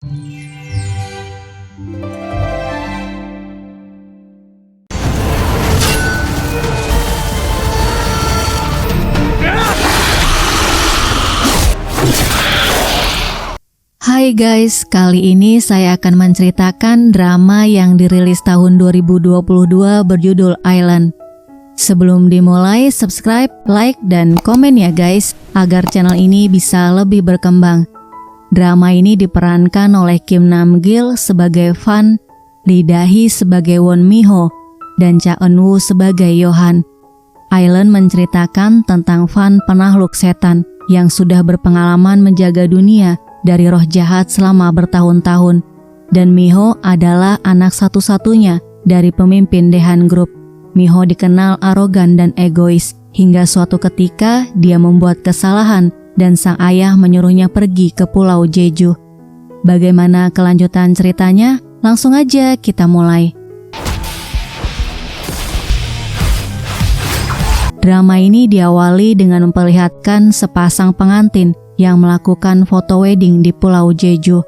Hai guys, kali ini saya akan menceritakan drama yang dirilis tahun 2022 berjudul Island. Sebelum dimulai, subscribe, like, dan komen ya guys, agar channel ini bisa lebih berkembang. Drama ini diperankan oleh Kim Nam Gil sebagai Fan, Lee Da-hee sebagai Won Mi-ho, dan Cha Eun-woo sebagai Yohan. Island menceritakan tentang Fan penakluk setan yang sudah berpengalaman menjaga dunia dari roh jahat selama bertahun-tahun, dan Mi-ho adalah anak satu-satunya dari pemimpin Daehan Group. Mi-ho dikenal arogan dan egois, hingga suatu ketika dia membuat kesalahan dan sang ayah menyuruhnya pergi ke Pulau Jeju. Bagaimana kelanjutan ceritanya? Langsung aja kita mulai. Drama ini diawali dengan memperlihatkan sepasang pengantin yang melakukan foto wedding di Pulau Jeju.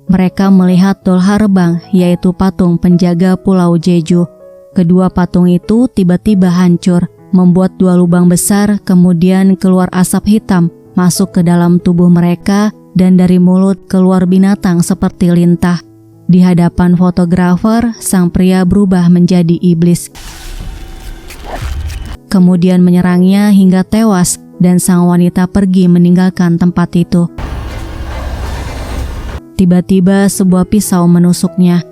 Mereka melihat doll Harbang, yaitu patung penjaga Pulau Jeju. Kedua patung itu tiba-tiba hancur, membuat dua lubang besar, kemudian keluar asap hitam masuk ke dalam tubuh mereka, dan dari mulut keluar binatang seperti lintah. Di hadapan fotografer, sang pria berubah menjadi iblis, kemudian menyerangnya hingga tewas, dan sang wanita pergi meninggalkan tempat itu. Tiba-tiba sebuah pisau menusuknya.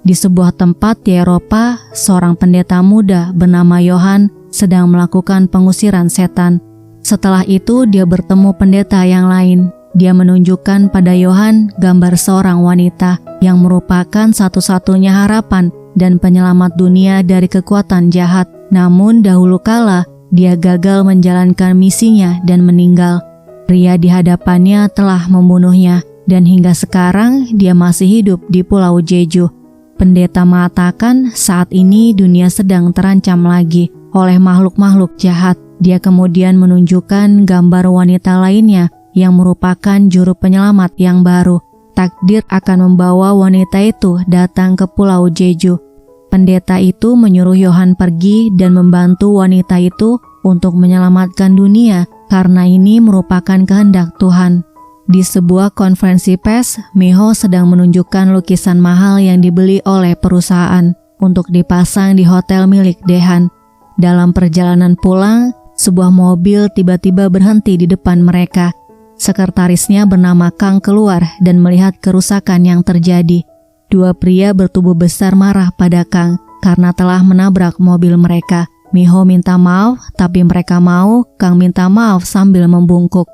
Di sebuah tempat di Eropa, seorang pendeta muda bernama Yohan sedang melakukan pengusiran setan. Setelah itu dia bertemu pendeta yang lain. Dia menunjukkan pada Yohan gambar seorang wanita yang merupakan satu-satunya harapan dan penyelamat dunia dari kekuatan jahat. Namun dahulu kala dia gagal menjalankan misinya dan meninggal. Pria di hadapannya telah membunuhnya, dan hingga sekarang dia masih hidup di Pulau Jeju. Pendeta mengatakan saat ini dunia sedang terancam lagi oleh makhluk-makhluk jahat. Dia kemudian menunjukkan gambar wanita lainnya yang merupakan juru penyelamat yang baru. Takdir akan membawa wanita itu datang ke Pulau Jeju. Pendeta itu menyuruh Yohan pergi dan membantu wanita itu untuk menyelamatkan dunia karena ini merupakan kehendak Tuhan. Di sebuah konferensi pers, Mi-ho sedang menunjukkan lukisan mahal yang dibeli oleh perusahaan untuk dipasang di hotel milik Daehan. Dalam perjalanan pulang, sebuah mobil tiba-tiba berhenti di depan mereka. Sekretarisnya bernama Kang keluar dan melihat kerusakan yang terjadi. Dua pria bertubuh besar marah pada Kang karena telah menabrak mobil mereka. Mi-ho minta maaf, tapi mereka mau. Kang minta maaf sambil membungkuk.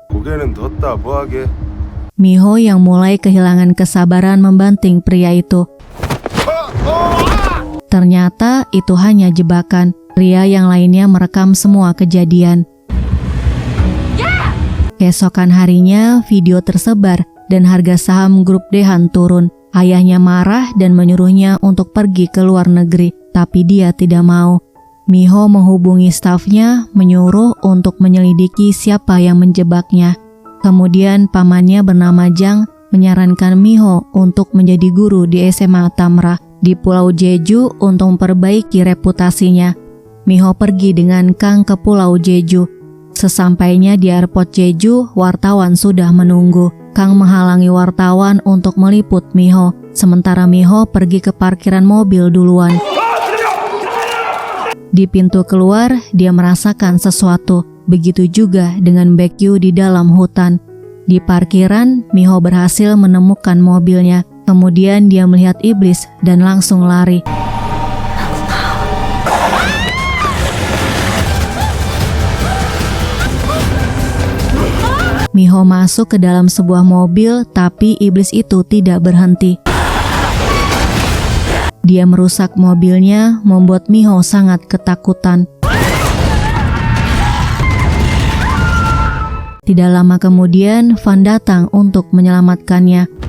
Mi-ho yang mulai kehilangan kesabaran membanting pria itu. Ternyata itu hanya jebakan. Pria yang lainnya merekam semua kejadian. Keesokan harinya video tersebar dan harga saham grup Daehan turun. Ayahnya marah dan menyuruhnya untuk pergi ke luar negeri, tapi dia tidak mau. Mi-ho menghubungi stafnya, menyuruh untuk menyelidiki siapa yang menjebaknya. Kemudian pamannya bernama Jang menyarankan Mi-ho untuk menjadi guru di SMA Tamra di Pulau Jeju untuk memperbaiki reputasinya. Mi-ho pergi dengan Kang ke Pulau Jeju. Sesampainya di airport Jeju, wartawan sudah menunggu. Kang menghalangi wartawan untuk meliput Mi-ho, sementara Mi-ho pergi ke parkiran mobil duluan. Di pintu keluar, dia merasakan sesuatu. Begitu juga dengan Baekgyu di dalam hutan. Di parkiran, Mi-ho berhasil menemukan mobilnya. Kemudian dia melihat iblis dan langsung lari. Mi-ho masuk ke dalam sebuah mobil, tapi iblis itu tidak berhenti. Dia merusak mobilnya, membuat Mi-ho sangat ketakutan. Tidak lama kemudian, Fan datang untuk menyelamatkannya.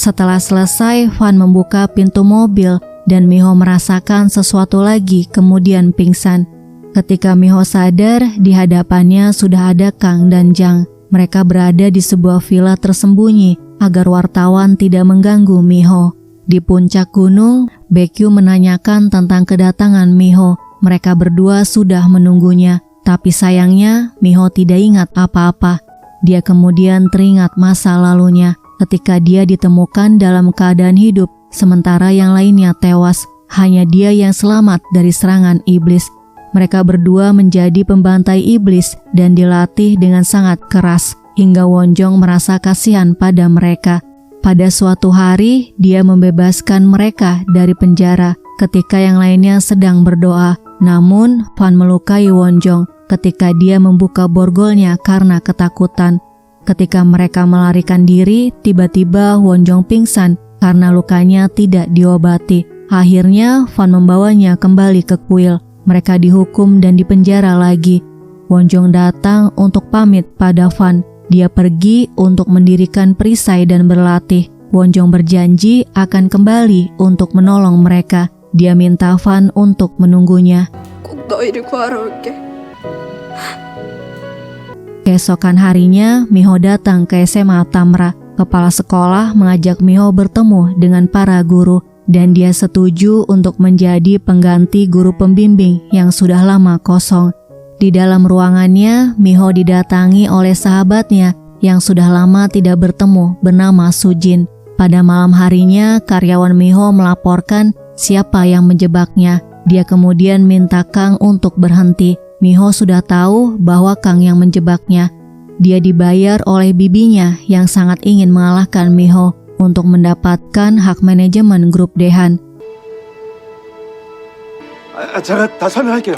Setelah selesai, Fan membuka pintu mobil dan Miho merasakan sesuatu lagi kemudian pingsan. Ketika Miho sadar, di hadapannya sudah ada Kang dan Jang. Mereka berada di sebuah villa tersembunyi agar wartawan tidak mengganggu Miho. Di puncak gunung, Baekgyu menanyakan tentang kedatangan Miho. Mereka berdua sudah menunggunya, tapi sayangnya Miho tidak ingat apa-apa. Dia kemudian teringat masa lalunya ketika dia ditemukan dalam keadaan hidup, sementara yang lainnya tewas. Hanya dia yang selamat dari serangan iblis. Mereka berdua menjadi pembantai iblis dan dilatih dengan sangat keras, hingga Wonjong merasa kasihan pada mereka. Pada suatu hari, dia membebaskan mereka dari penjara ketika yang lainnya sedang berdoa. Namun, Fan melukai Wonjong ketika dia membuka borgolnya karena ketakutan. Ketika mereka melarikan diri, tiba-tiba Wonjong pingsan karena lukanya tidak diobati. Akhirnya, Fan membawanya kembali ke kuil. Mereka dihukum dan dipenjara lagi. Wonjong datang untuk pamit pada Fan. Dia pergi untuk mendirikan perisai dan berlatih. Wonjong berjanji akan kembali untuk menolong mereka. Dia minta Fan untuk menunggunya. Keesokan harinya, Miho datang ke SMA Tamra. Kepala sekolah mengajak Miho bertemu dengan para guru, dan dia setuju untuk menjadi pengganti guru pembimbing yang sudah lama kosong. Di dalam ruangannya, Miho didatangi oleh sahabatnya yang sudah lama tidak bertemu bernama Sujin. Pada malam harinya, karyawan Miho melaporkan siapa yang menjebaknya. Dia kemudian minta Kang untuk berhenti. Miho sudah tahu bahwa Kang yang menjebaknya. Dia dibayar oleh bibinya yang sangat ingin mengalahkan Miho untuk mendapatkan hak manajemen grup Daehan. 제가 다 설명할게요.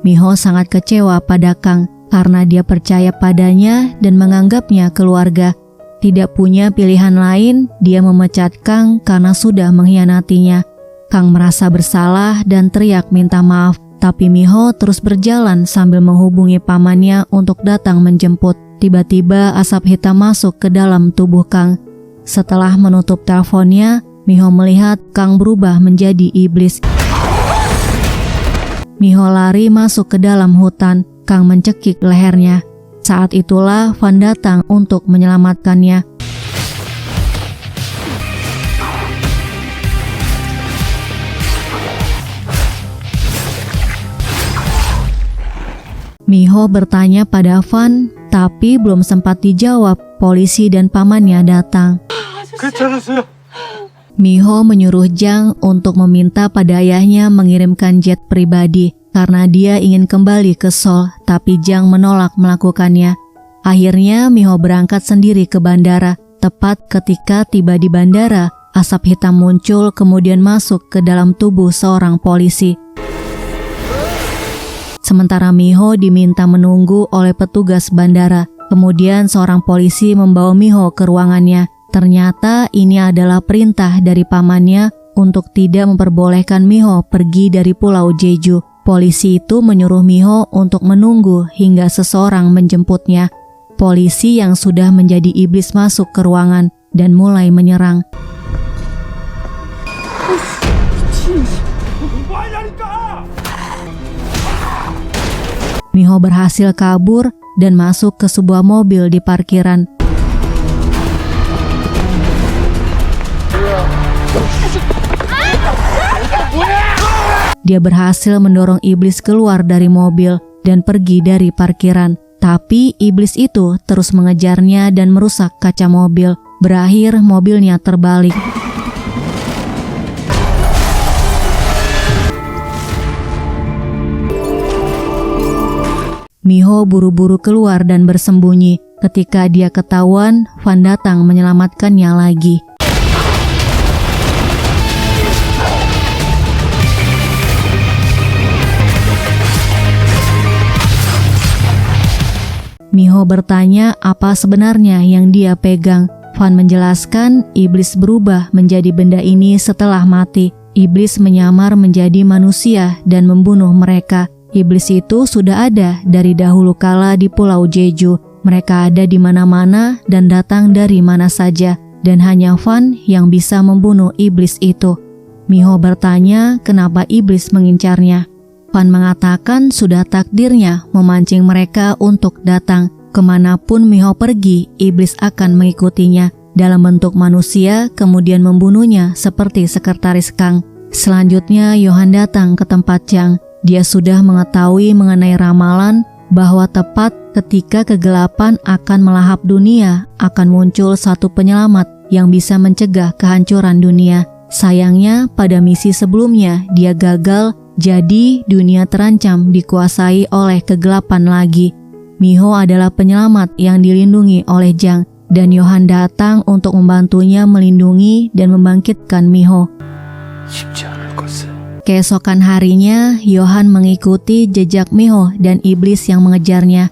Miho sangat kecewa pada Kang karena dia percaya padanya dan menganggapnya keluarga. Tidak punya pilihan lain, dia memecat Kang karena sudah mengkhianatinya. Kang merasa bersalah dan teriak minta maaf, tapi Miho terus berjalan sambil menghubungi pamannya untuk datang menjemput. Tiba-tiba asap hitam masuk ke dalam tubuh Kang. Setelah menutup teleponnya, Miho melihat Kang berubah menjadi iblis. Miho lari masuk ke dalam hutan. Kang mencekik lehernya. Saat itulah Fan datang untuk menyelamatkannya. Miho bertanya pada Fan, tapi belum sempat dijawab. Polisi dan pamannya datang. 괜찮으세요? Miho menyuruh Jang untuk meminta pada ayahnya mengirimkan jet pribadi karena dia ingin kembali ke Seoul, tapi Jang menolak melakukannya. Akhirnya Miho berangkat sendiri ke bandara. Tepat ketika tiba di bandara, asap hitam muncul kemudian masuk ke dalam tubuh seorang polisi. Sementara Miho diminta menunggu oleh petugas bandara. Kemudian seorang polisi membawa Miho ke ruangannya. Ternyata ini adalah perintah dari pamannya untuk tidak memperbolehkan Miho pergi dari Pulau Jeju. Polisi itu menyuruh Miho untuk menunggu hingga seseorang menjemputnya. Polisi yang sudah menjadi iblis masuk ke ruangan dan mulai menyerang. Miho berhasil kabur dan masuk ke sebuah mobil di parkiran. Dia berhasil mendorong iblis keluar dari mobil dan pergi dari parkiran. Tapi iblis itu terus mengejarnya dan merusak kaca mobil. Berakhir mobilnya terbalik. Miho buru-buru keluar dan bersembunyi. Ketika dia ketahuan, Fan datang menyelamatkannya lagi. Miho bertanya apa sebenarnya yang dia pegang. Fan menjelaskan iblis berubah menjadi benda ini setelah mati. Iblis menyamar menjadi manusia dan membunuh mereka. Iblis itu sudah ada dari dahulu kala di Pulau Jeju. Mereka ada di mana-mana dan datang dari mana saja. Dan hanya Fan yang bisa membunuh iblis itu. Miho bertanya kenapa iblis mengincarnya. Fan mengatakan sudah takdirnya memancing mereka untuk datang. Kemanapun Miho pergi, iblis akan mengikutinya dalam bentuk manusia, kemudian membunuhnya seperti sekretaris Kang. Selanjutnya Yohan datang ke tempat Jang. Dia sudah mengetahui mengenai ramalan bahwa tepat ketika kegelapan akan melahap dunia, akan muncul satu penyelamat yang bisa mencegah kehancuran dunia. Sayangnya pada misi sebelumnya dia gagal, jadi dunia terancam dikuasai oleh kegelapan lagi. Miho adalah penyelamat yang dilindungi oleh Jang, dan Yohan datang untuk membantunya melindungi dan membangkitkan Miho. 쉽지 않을 것을. Keesokan harinya, Yohan mengikuti jejak Miho dan iblis yang mengejarnya.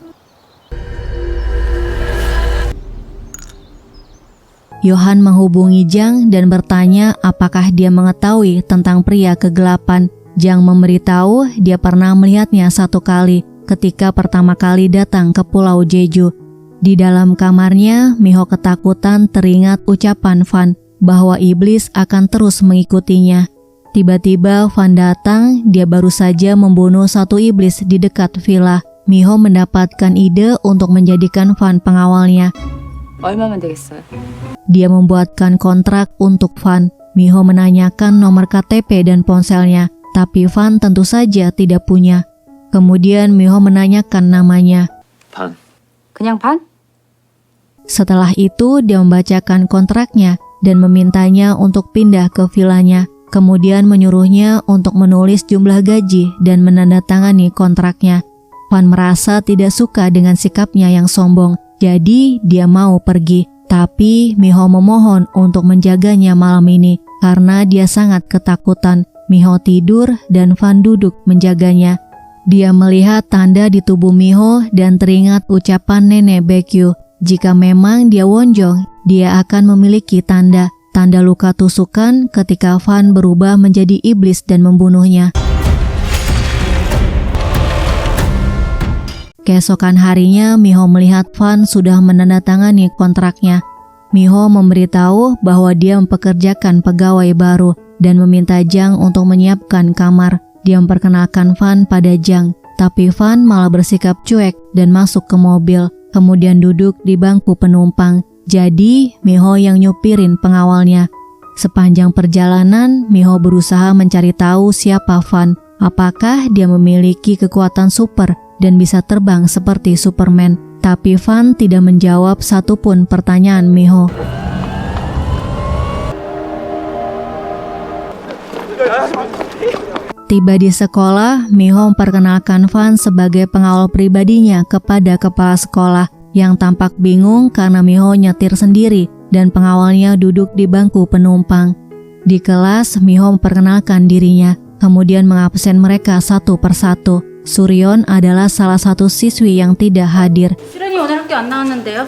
Yohan menghubungi Jang dan bertanya apakah dia mengetahui tentang pria kegelapan. Jang memberitahu dia pernah melihatnya satu kali ketika pertama kali datang ke Pulau Jeju. Di dalam kamarnya, Miho ketakutan teringat ucapan Fan bahwa iblis akan terus mengikutinya. Tiba-tiba Fan datang, dia baru saja membunuh satu iblis di dekat villa. Miho mendapatkan ide untuk menjadikan Fan pengawalnya. 얼마면 되겠어요? Dia membuatkan kontrak untuk Fan. Miho menanyakan nomor KTP dan ponselnya, tapi Fan tentu saja tidak punya. Kemudian Miho menanyakan namanya. 반. 그냥 반? Setelah itu dia membacakan kontraknya dan memintanya untuk pindah ke villanya. Kemudian menyuruhnya untuk menulis jumlah gaji dan menandatangani kontraknya. Fan merasa tidak suka dengan sikapnya yang sombong, jadi dia mau pergi. Tapi Miho memohon untuk menjaganya malam ini karena dia sangat ketakutan. Miho tidur dan Fan duduk menjaganya. Dia melihat tanda di tubuh Miho dan teringat ucapan nenek Baekgyu. Jika memang dia wonjong, dia akan memiliki tanda luka tusukan ketika Fan berubah menjadi iblis dan membunuhnya. Keesokan harinya, Miho melihat Fan sudah menandatangani kontraknya. Miho memberitahu bahwa dia mempekerjakan pegawai baru dan meminta Jang untuk menyiapkan kamar. Dia memperkenalkan Fan pada Jang, tapi Fan malah bersikap cuek dan masuk ke mobil, kemudian duduk di bangku penumpang. Jadi, Miho yang nyupirin pengawalnya. Sepanjang perjalanan, Miho berusaha mencari tahu siapa Fan. Apakah dia memiliki kekuatan super dan bisa terbang seperti Superman? Tapi Fan tidak menjawab satupun pertanyaan Miho. Tiba di sekolah, Miho memperkenalkan Fan sebagai pengawal pribadinya kepada kepala sekolah, yang tampak bingung karena Miho nyetir sendiri dan pengawalnya duduk di bangku penumpang. Di kelas, Miho memperkenalkan dirinya, kemudian mengabsen mereka satu persatu. Suryeon adalah salah satu siswi yang tidak hadir. 수련이 오늘 학교 안 나왔는데요?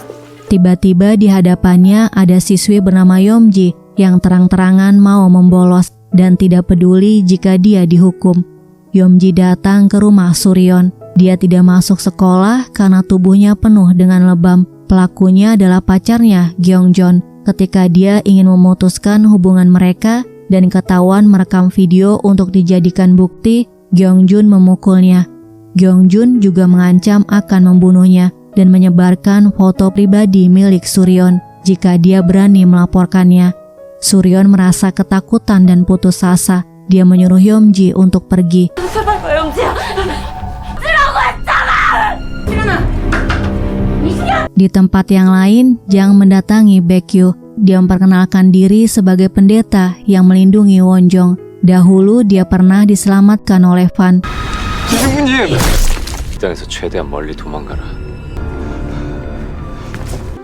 Tiba-tiba di hadapannya ada siswi bernama Yeomji yang terang-terangan mau membolos dan tidak peduli jika dia dihukum. Yeomji datang ke rumah Suryeon. Dia tidak masuk sekolah karena tubuhnya penuh dengan lebam. Pelakunya adalah pacarnya, Gyeongjon. Ketika dia ingin memutuskan hubungan mereka dan ketahuan merekam video untuk dijadikan bukti, Gyeongjun memukulnya. Gyeongjun juga mengancam akan membunuhnya dan menyebarkan foto pribadi milik Suryeon jika dia berani melaporkannya. Suryeon merasa ketakutan dan putus asa. Dia menyuruh Yeomji untuk pergi. Di tempat yang lain, Jang mendatangi Baekgyu. Dia memperkenalkan diri sebagai pendeta yang melindungi Wonjong. Dahulu dia pernah diselamatkan oleh Fan. 기중님! 이 땅에서 최대한 멀리 도망가라.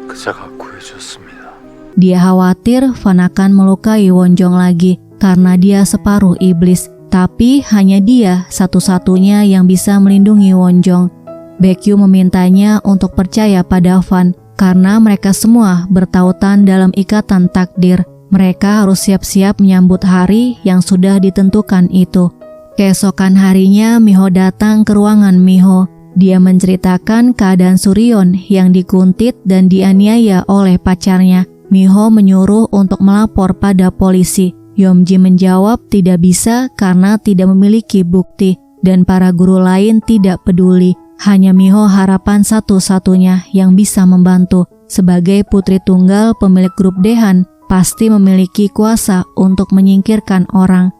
그자가 구해줬습니다. Dia khawatir Fan akan melukai Wonjong lagi karena dia separuh iblis. Tapi hanya dia satu-satunya yang bisa melindungi Wonjong. Baekgyu memintanya untuk percaya pada Fan karena mereka semua bertautan dalam ikatan takdir. Mereka harus siap-siap menyambut hari yang sudah ditentukan itu. Keesokan harinya, Miho datang ke ruangan Miho. Dia menceritakan keadaan Suryeon yang dikuntit dan dianiaya oleh pacarnya. Miho menyuruh untuk melapor pada polisi. Yomji menjawab tidak bisa karena tidak memiliki bukti dan para guru lain tidak peduli. Hanya Miho harapan satu-satunya yang bisa membantu. Sebagai putri tunggal pemilik grup Daehan, pasti memiliki kuasa untuk menyingkirkan orang.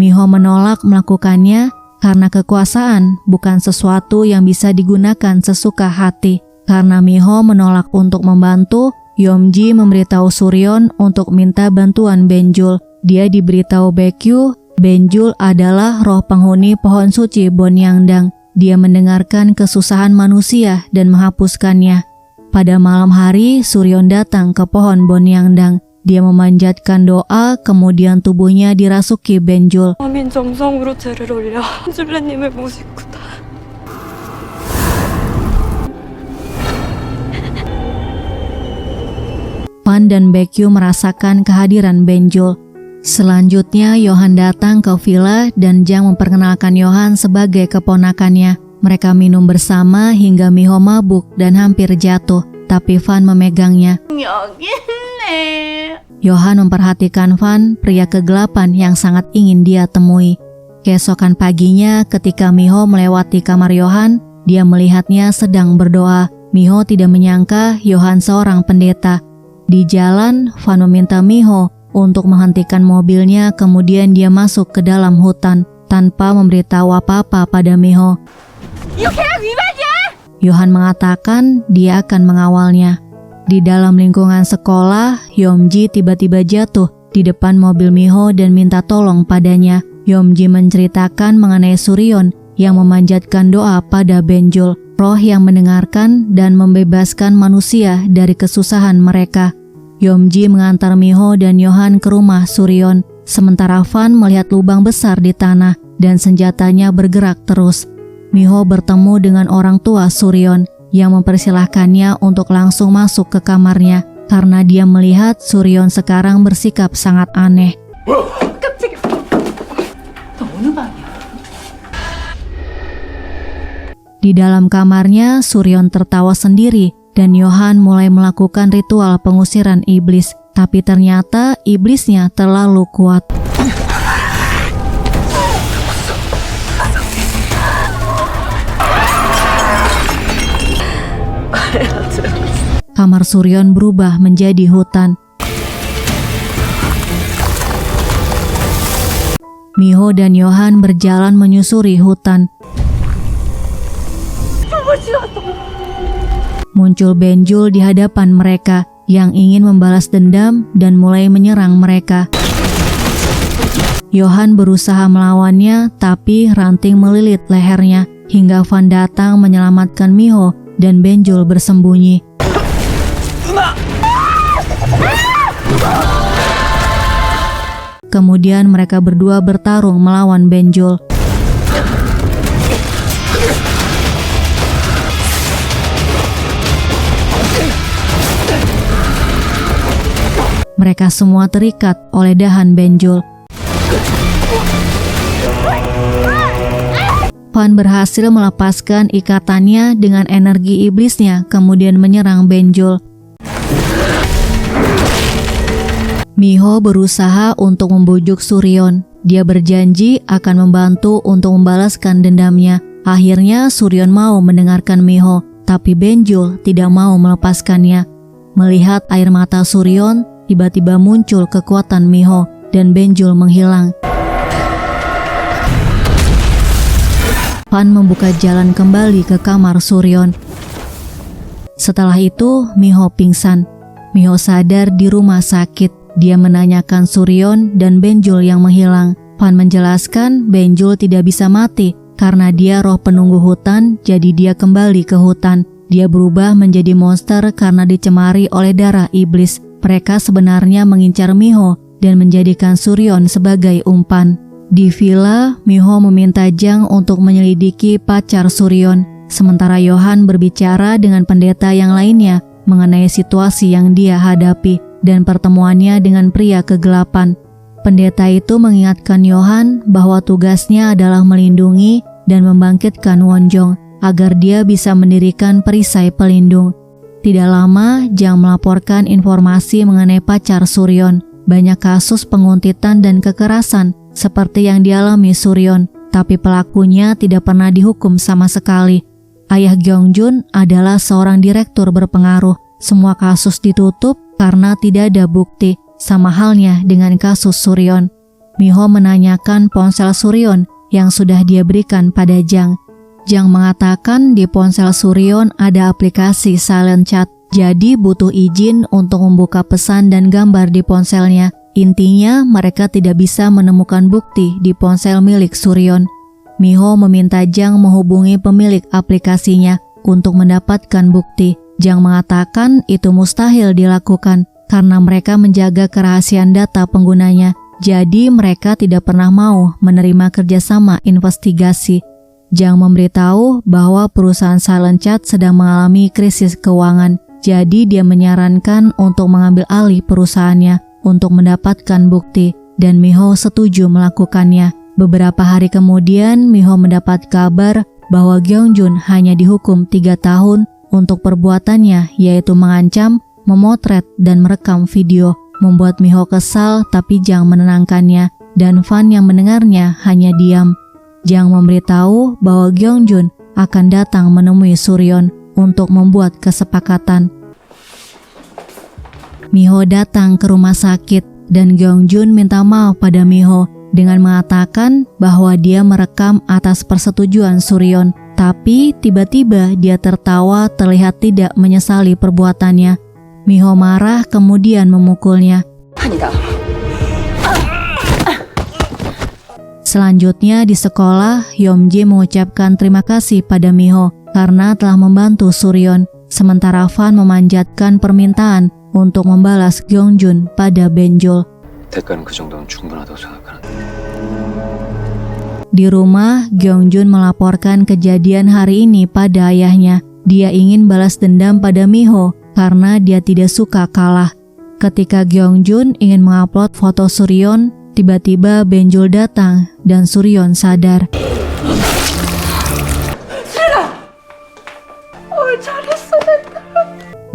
Miho menolak melakukannya karena kekuasaan bukan sesuatu yang bisa digunakan sesuka hati. Karena Miho menolak untuk membantu, Yomji memberitahu Suryeon untuk minta bantuan Benjul. Dia diberitahu Baekgyu, Benjul adalah roh penghuni pohon suci Bonyangdang. Dia mendengarkan kesusahan manusia dan menghapuskannya. Pada malam hari, Suryeon datang ke pohon Bonyangdang. Dia memanjatkan doa, kemudian tubuhnya dirasuki Benjul. 아민 정성으로 죄를 올려 줄레님을 모시구다. Pan dan Baekgyu merasakan kehadiran Benjul. Selanjutnya, Yohan datang ke villa dan Jang memperkenalkan Yohan sebagai keponakannya. Mereka minum bersama hingga Miho mabuk dan hampir jatuh, tapi Fan memegangnya. Yohan memperhatikan Fan, pria kegelapan yang sangat ingin dia temui. Keesokan paginya, ketika Miho melewati kamar Yohan, dia melihatnya sedang berdoa. Miho tidak menyangka Yohan seorang pendeta. Di jalan, Fan meminta Miho untuk menghentikan mobilnya, kemudian dia masuk ke dalam hutan tanpa memberitahu apa-apa pada Miho. Yohan mengatakan dia akan mengawalnya. Di dalam lingkungan sekolah, Yomji tiba-tiba jatuh di depan mobil Miho dan minta tolong padanya. Yomji menceritakan mengenai Suryeon yang memanjatkan doa pada Benjul, roh yang mendengarkan dan membebaskan manusia dari kesusahan mereka. Yomji mengantar Miho dan Yohan ke rumah Suryeon, sementara Fan melihat lubang besar di tanah dan senjatanya bergerak terus. Miho bertemu dengan orang tua Suryeon yang mempersilahkannya untuk langsung masuk ke kamarnya karena dia melihat Suryeon sekarang bersikap sangat aneh. Di dalam kamarnya, Suryeon tertawa sendiri dan Yohan mulai melakukan ritual pengusiran iblis, tapi ternyata iblisnya terlalu kuat. Kamar Suryeon berubah menjadi hutan. Miho dan Yohan berjalan menyusuri hutan. Muncul Benjul di hadapan mereka yang ingin membalas dendam dan mulai menyerang mereka. Yohan berusaha melawannya, tapi ranting melilit lehernya hingga Fan datang menyelamatkan Miho dan Benjul bersembunyi. Kemudian mereka berdua bertarung melawan Benjul. Mereka semua terikat oleh dahan Benjul. Fan berhasil melepaskan ikatannya dengan energi iblisnya, kemudian menyerang Benjul. Miho berusaha untuk membujuk Suryeon. Dia berjanji akan membantu untuk membalaskan dendamnya. Akhirnya Suryeon mau mendengarkan Miho, tapi Benjul tidak mau melepaskannya. Melihat air mata Suryeon, tiba-tiba muncul kekuatan Miho dan Benjul menghilang. Fan membuka jalan kembali ke kamar Suryeon. Setelah itu, Miho pingsan. Miho sadar di rumah sakit. Dia menanyakan Suryeon dan Benjul yang menghilang. Fan menjelaskan Benjul tidak bisa mati karena dia roh penunggu hutan, jadi dia kembali ke hutan. Dia berubah menjadi monster karena dicemari oleh darah iblis. Mereka sebenarnya mengincar Miho dan menjadikan Suryeon sebagai umpan. Di villa, Miho meminta Jang untuk menyelidiki pacar Suryeon, sementara Yohan berbicara dengan pendeta yang lainnya mengenai situasi yang dia hadapi dan pertemuannya dengan pria kegelapan. Pendeta itu mengingatkan Yohan bahwa tugasnya adalah melindungi dan membangkitkan Wonjong agar dia bisa mendirikan perisai pelindung. Tidak lama, Jang melaporkan informasi mengenai pacar Suryeon. banyak kasus penguntitan dan kekerasan seperti yang dialami Suryon, tapi pelakunya tidak pernah dihukum sama sekali. Ayah Gyeongjun adalah seorang direktur berpengaruh. Semua kasus ditutup karena tidak ada bukti, sama halnya dengan kasus Suryon. Miho menanyakan ponsel Suryon yang sudah dia berikan pada Jang. Jang mengatakan di ponsel Suryon ada aplikasi silent chat, jadi butuh izin untuk membuka pesan dan gambar di ponselnya. Intinya mereka tidak bisa menemukan bukti di ponsel milik Suryon. Miho meminta Jang menghubungi pemilik aplikasinya untuk mendapatkan bukti. Jang mengatakan itu mustahil dilakukan karena mereka menjaga kerahasiaan data penggunanya. Jadi mereka tidak pernah mau menerima kerjasama investigasi. Jang memberitahu bahwa perusahaan Silent Chat sedang mengalami krisis keuangan. Jadi dia menyarankan untuk mengambil alih perusahaannya untuk mendapatkan bukti, dan Miho setuju melakukannya. Beberapa hari kemudian, Miho mendapat kabar bahwa Gyeongjun hanya dihukum 3 tahun untuk perbuatannya, yaitu mengancam, memotret, dan merekam video. Membuat Miho kesal, tapi Jang menenangkannya, dan Fan yang mendengarnya hanya diam. Jang memberitahu bahwa Gyeongjun akan datang menemui Suryon untuk membuat kesepakatan. Miho datang ke rumah sakit dan Gyeongjun minta maaf pada Miho dengan mengatakan bahwa dia merekam atas persetujuan Suryon, tapi tiba-tiba dia tertawa terlihat tidak menyesali perbuatannya. Miho marah kemudian memukulnya. Selanjutnya di sekolah, Yeomji mengucapkan terima kasih pada Miho karena telah membantu Suryon, sementara Fan memanjatkan permintaan untuk membalas Gyeongjun pada benjol. 대가는 그 정도면 충분하다고 생각하는데. Di rumah, Gyeongjun melaporkan kejadian hari ini pada ayahnya. Dia ingin balas dendam pada Miho karena dia tidak suka kalah. Ketika Gyeongjun ingin mengupload foto Suryon, tiba-tiba benjol datang dan Suryon sadar.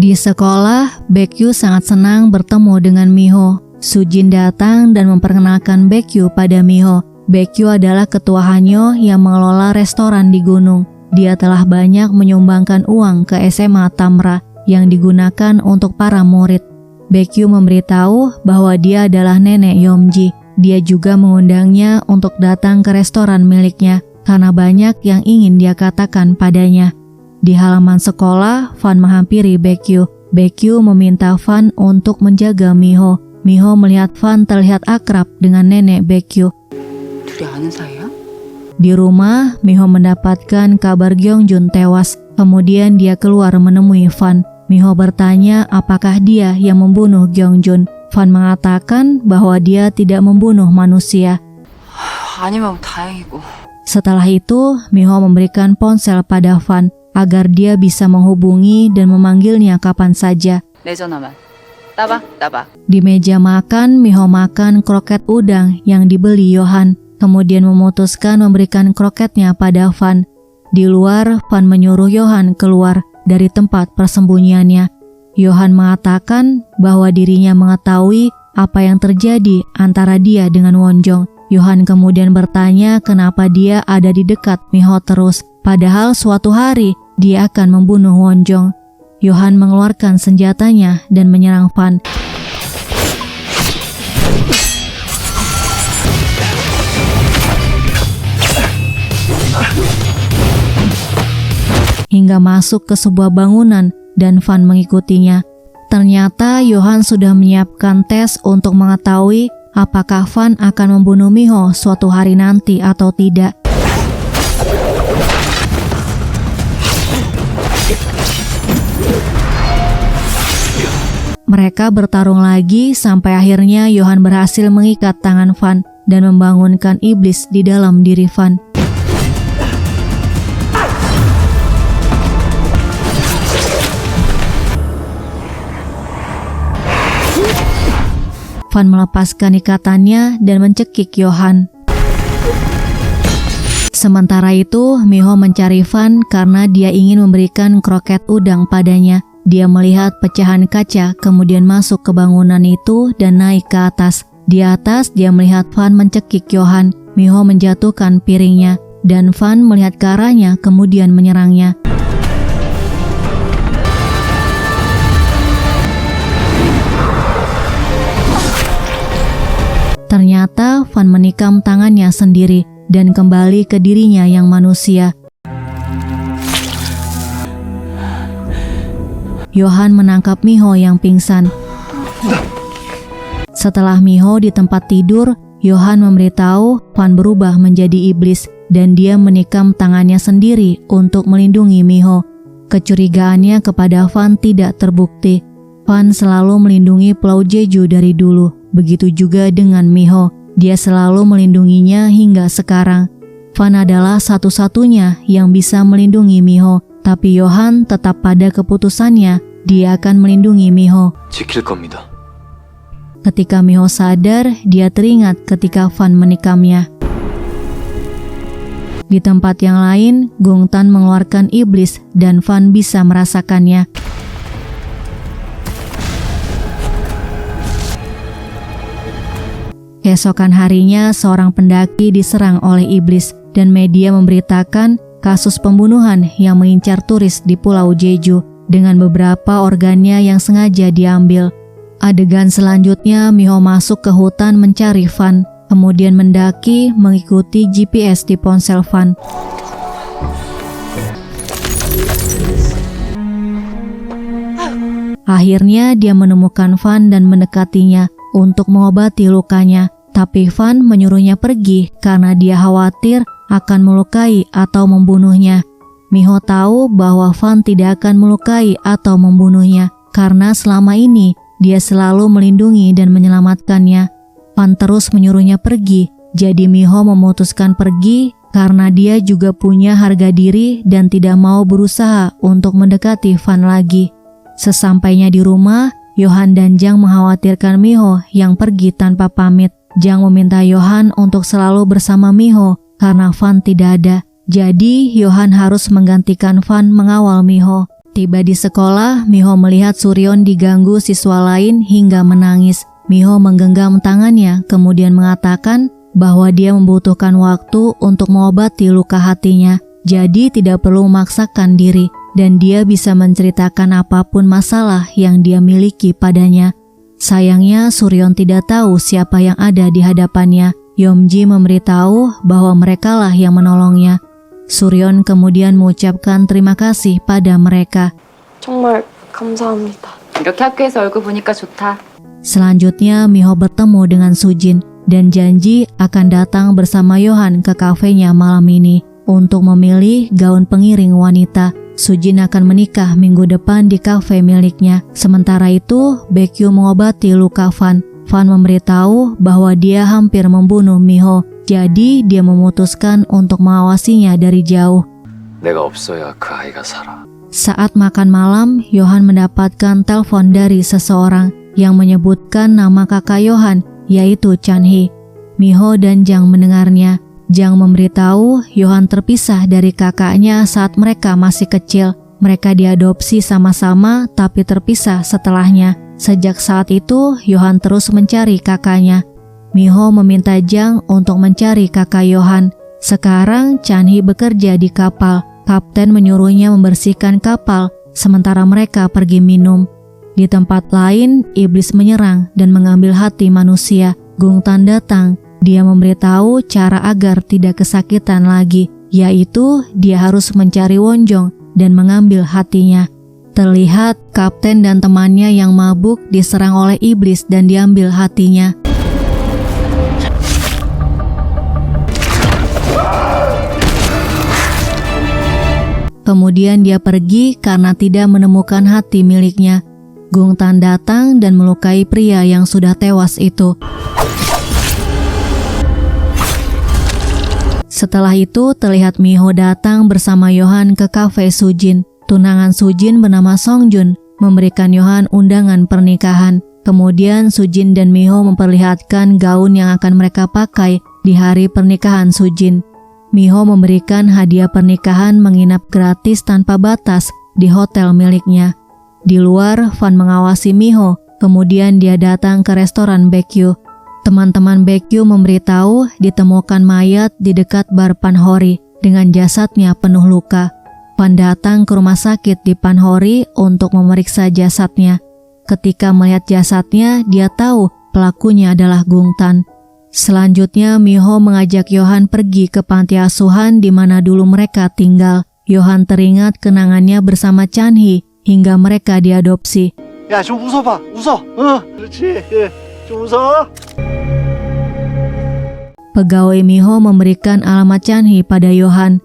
Di sekolah, Baekgyu sangat senang bertemu dengan Miho. Sujin datang dan memperkenalkan Baekgyu pada Miho. Baekgyu adalah ketua Hanyo yang mengelola restoran di gunung. Dia telah banyak menyumbangkan uang ke SMA Tamra yang digunakan untuk para murid. Baekgyu memberitahu bahwa dia adalah nenek Yeomji. Dia juga mengundangnya untuk datang ke restoran miliknya karena banyak yang ingin dia katakan padanya. Di halaman sekolah, Fan menghampiri Baekgyu. Baekgyu meminta Fan untuk menjaga Miho. Miho melihat Fan terlihat akrab dengan nenek Baekgyu. 둘이 아는 사이야? Di rumah, Miho mendapatkan kabar Gyeongjun tewas. Kemudian dia keluar menemui Fan. Miho bertanya apakah dia yang membunuh Gyeongjun. Fan mengatakan bahwa dia tidak membunuh manusia. 아니면 다행이고. Setelah itu, Miho memberikan ponsel pada Fan agar dia bisa menghubungi dan memanggilnya kapan saja. 내 전화만. 따박. Di meja makan, Miho makan kroket udang yang dibeli Yohan, kemudian memutuskan memberikan kroketnya pada Fan. Di luar, Fan menyuruh Yohan keluar dari tempat persembunyiannya. Yohan mengatakan bahwa dirinya mengetahui apa yang terjadi antara dia dengan Wonjong. Yohan kemudian bertanya kenapa dia ada di dekat Miho terus, padahal suatu hari dia akan membunuh Wonjong. Yohan mengeluarkan senjatanya dan menyerang Fan. Hingga masuk ke sebuah bangunan dan Fan mengikutinya. Ternyata Yohan sudah menyiapkan tes untuk mengetahui apakah Fan akan membunuh Miho suatu hari nanti atau tidak. Mereka bertarung lagi sampai akhirnya Yohan berhasil mengikat tangan Fan dan membangunkan iblis di dalam diri Fan. Fan melepaskan ikatannya dan mencekik Yohan. Sementara itu, Miho mencari Fan karena dia ingin memberikan kroket udang padanya. Dia melihat pecahan kaca kemudian masuk ke bangunan itu dan naik ke atas. Di atas dia melihat Van mencekik Johan. Miho menjatuhkan piringnya dan Van melihat ke arahnya kemudian menyerangnya. Ternyata Van menikam tangannya sendiri dan kembali ke dirinya yang manusia. Johan menangkap Miho yang pingsan. Setelah Miho di tempat tidur, Johan memberitahu Van berubah menjadi iblis dan dia menikam tangannya sendiri untuk melindungi Miho. Kecurigaannya kepada Van tidak terbukti. Van selalu melindungi Pulau Jeju dari dulu. Begitu juga dengan Miho. Dia selalu melindunginya hingga sekarang. Van adalah satu-satunya yang bisa melindungi Miho. Tapi Johan tetap pada keputusannya, dia akan melindungi Miho. 지킬 겁니다. Ketika Miho sadar, dia teringat ketika Van menikamnya. Di tempat yang lain, Gung Tan mengeluarkan iblis dan Van bisa merasakannya. Keesokan harinya, seorang pendaki diserang oleh iblis dan media memberitakan kasus pembunuhan yang mengincar turis di Pulau Jeju dengan beberapa organnya yang sengaja diambil. Adegan selanjutnya, Miho masuk ke hutan mencari Van, kemudian mendaki mengikuti GPS di ponsel Van. Akhirnya dia menemukan Van dan mendekatinya untuk mengobati lukanya, tapi Van menyuruhnya pergi karena dia khawatir akan melukai atau membunuhnya. Miho tahu bahwa Van tidak akan melukai atau membunuhnya karena selama ini dia selalu melindungi dan menyelamatkannya. Van terus menyuruhnya pergi, jadi Miho memutuskan pergi karena dia juga punya harga diri dan tidak mau berusaha untuk mendekati Van lagi. Sesampainya di rumah, Johan dan Jang mengkhawatirkan Miho yang pergi tanpa pamit. Jang meminta Johan untuk selalu bersama Miho karena Van tidak ada. Jadi Johan harus menggantikan Van mengawal Miho. Tiba di sekolah, Miho melihat Suryon diganggu siswa lain hingga menangis. Miho menggenggam tangannya kemudian mengatakan bahwa dia membutuhkan waktu untuk mengobati luka hatinya. Jadi tidak perlu memaksakan diri dan dia bisa menceritakan apapun masalah yang dia miliki padanya. Sayangnya Suryon tidak tahu siapa yang ada di hadapannya. Yomji memberitahu bahwa merekalah yang menolongnya. Suryon kemudian mengucapkan terima kasih pada mereka. 정말 감사합니다. 이렇게 학교에서 얼굴 보니까 좋다. Selanjutnya Miho bertemu dengan Sujin dan janji akan datang bersama Johan ke kafenya malam ini untuk memilih gaun pengiring wanita. Sujin akan menikah minggu depan di kafe miliknya. Sementara itu, Baekgyu mengobati luka Van. Van memberitahu bahwa dia hampir membunuh Miho, jadi dia memutuskan untuk mengawasinya dari jauh. 내가 없어야 그 아이가 살아. Saat makan malam, Johan mendapatkan telepon dari seseorang yang menyebutkan nama kakak Johan, yaitu Chanhee. Miho dan Jang mendengarnya. Jang memberitahu Johan terpisah dari kakaknya saat mereka masih kecil. Mereka diadopsi sama-sama tapi terpisah setelahnya. Sejak saat itu, Johan terus mencari kakaknya. Miho meminta Jang untuk mencari kakak Johan. Sekarang Chanhee bekerja di kapal. Kapten menyuruhnya membersihkan kapal, sementara mereka pergi minum. Di tempat lain, iblis menyerang dan mengambil hati manusia. Gung Tan datang. Dia memberitahu cara agar tidak kesakitan lagi, yaitu dia harus mencari Wonjong dan mengambil hatinya. Terlihat kapten dan temannya yang mabuk diserang oleh iblis dan diambil hatinya. Kemudian dia pergi karena tidak menemukan hati miliknya. Gung Tan datang dan melukai pria yang sudah tewas itu. Setelah itu terlihat Miho datang bersama Johan ke kafe Sujin. Tunangan Sujin bernama Songjun memberikan Johan undangan pernikahan. Kemudian Sujin dan Miho memperlihatkan gaun yang akan mereka pakai di hari pernikahan Sujin. Miho memberikan hadiah pernikahan menginap gratis tanpa batas di hotel miliknya. Di luar, Van mengawasi Miho, kemudian dia datang ke restoran Baekgyu. Teman-teman Baekgyu memberitahu ditemukan mayat di dekat bar Panhori dengan jasadnya penuh luka. Van datang ke rumah sakit di Panhori untuk memeriksa jasadnya. Ketika melihat jasadnya, dia tahu pelakunya adalah Gungtan. Selanjutnya, Miho mengajak Yohan pergi ke panti asuhan di mana dulu mereka tinggal. Yohan teringat kenangannya bersama Chanhee hingga mereka diadopsi. 야, 좀 웃어봐. 웃어. 그렇지. 좀 웃어. Pegawai Miho memberikan alamat Chanhee pada Yohan.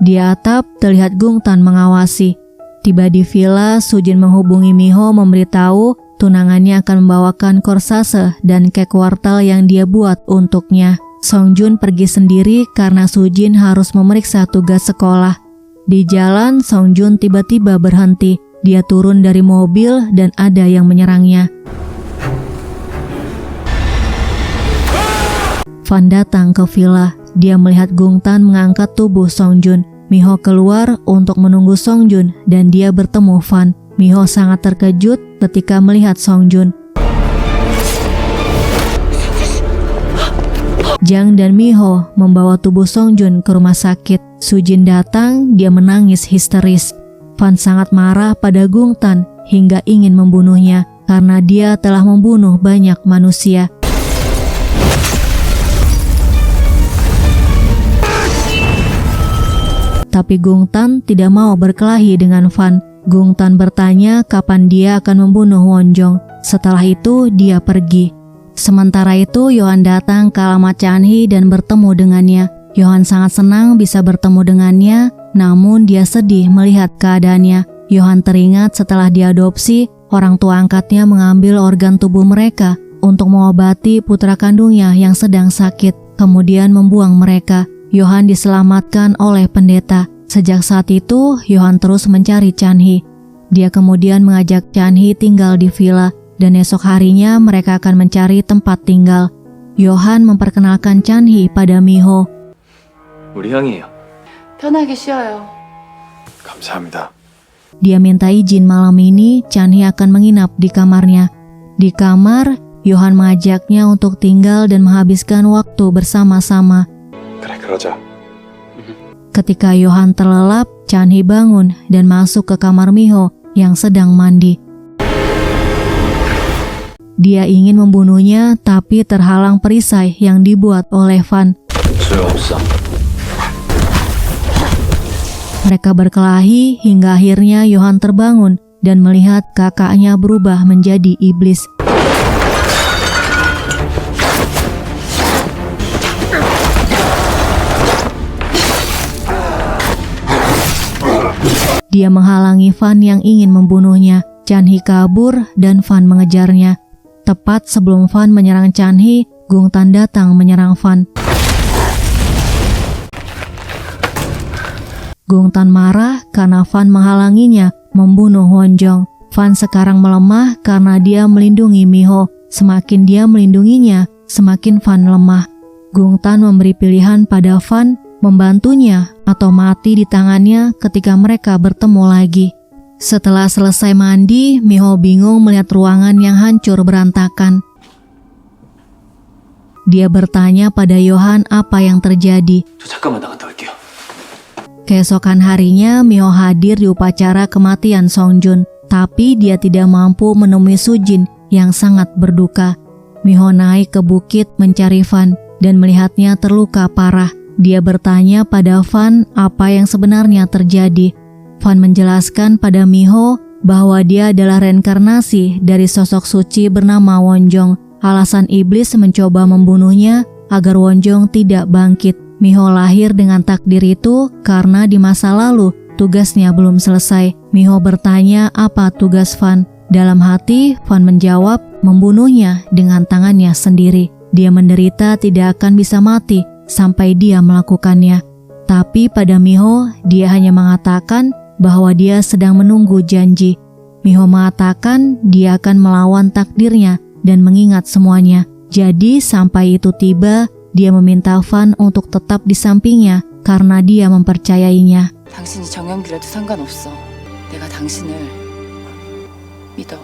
Di atap terlihat Gungtan mengawasi. Tiba di villa, Sujin menghubungi Miho memberitahu tunangannya akan membawakan korsase dan kek wortel yang dia buat untuknya. Songjun pergi sendiri karena Sujin harus memeriksa tugas sekolah. Di jalan, Songjun tiba-tiba berhenti. Dia turun dari mobil dan ada yang menyerangnya. Van datang ke villa. Dia melihat Gungtan mengangkat tubuh Songjun. Miho keluar untuk menunggu Songjun dan dia bertemu Van. Miho sangat terkejut ketika melihat Songjun. Jang dan Miho membawa tubuh Songjun ke rumah sakit. Sujin datang, dia menangis histeris. Van sangat marah pada Gungtan hingga ingin membunuhnya karena dia telah membunuh banyak manusia. Tapi Gungtan tidak mau berkelahi dengan Van. Gungtan bertanya kapan dia akan membunuh Wonjong. Setelah itu dia pergi. Sementara itu Yohan datang ke alamat Chanhee dan bertemu dengannya. Yohan sangat senang bisa bertemu dengannya, namun dia sedih melihat keadaannya. Yohan teringat setelah diadopsi, orang tua angkatnya mengambil organ tubuh mereka untuk mengobati putra kandungnya yang sedang sakit, kemudian membuang mereka. Yohan diselamatkan oleh pendeta. Sejak saat itu, Yohan terus mencari Chanhee. Dia kemudian mengajak Chanhee tinggal di villa, dan esok harinya mereka akan mencari tempat tinggal. Yohan memperkenalkan Chanhee pada Miho. 우리 형이에요. 편하게 쉬어요. 감사합니다. Dia minta izin malam ini Chanhee akan menginap di kamarnya. Di kamar, Yohan mengajaknya untuk tinggal dan menghabiskan waktu bersama-sama. 그래, 그러자. Ketika Yohan terlelap, Chanhee bangun dan masuk ke kamar Miho yang sedang mandi. Dia ingin membunuhnya tapi terhalang perisai yang dibuat oleh Van. 소용없어. Mereka berkelahi hingga akhirnya Yohan terbangun dan melihat kakaknya berubah menjadi iblis. Dia menghalangi Van yang ingin membunuhnya. Chanhee kabur dan Van mengejarnya. Tepat sebelum Van menyerang Chanhee, Gungtan datang menyerang Van. Gungtan marah karena Van menghalanginya membunuh Wonjong. Van sekarang melemah karena dia melindungi Miho. Semakin dia melindunginya, semakin Van lemah. Gungtan memberi pilihan pada Van, membantunya atau mati di tangannya ketika mereka bertemu lagi. Setelah selesai mandi, Miho bingung melihat ruangan yang hancur berantakan. Dia bertanya pada Yohan apa yang terjadi. 저 잠깐만 나갔다 올게요. Keesokan harinya, Miho hadir di upacara kematian Songjun, tapi dia tidak mampu menemui Sujin yang sangat berduka. Miho naik ke bukit mencari Van dan melihatnya terluka parah. Dia bertanya pada Van apa yang sebenarnya terjadi. Van menjelaskan pada Miho bahwa dia adalah reinkarnasi dari sosok suci bernama Wonjong. Alasan iblis mencoba membunuhnya agar Wonjong tidak bangkit. Miho lahir dengan takdir itu karena di masa lalu tugasnya belum selesai. Miho bertanya apa tugas Van. Dalam hati, Van menjawab membunuhnya dengan tangannya sendiri. Dia menderita tidak akan bisa mati sampai dia melakukannya. Tapi pada Miho, dia hanya mengatakan bahwa dia sedang menunggu janji. Miho mengatakan dia akan melawan takdirnya dan mengingat semuanya. Jadi sampai itu tiba, dia meminta Van untuk tetap di sampingnya karena dia mempercayainya. 당신이 정연기라도 상관없어. 내가 당신을 믿어.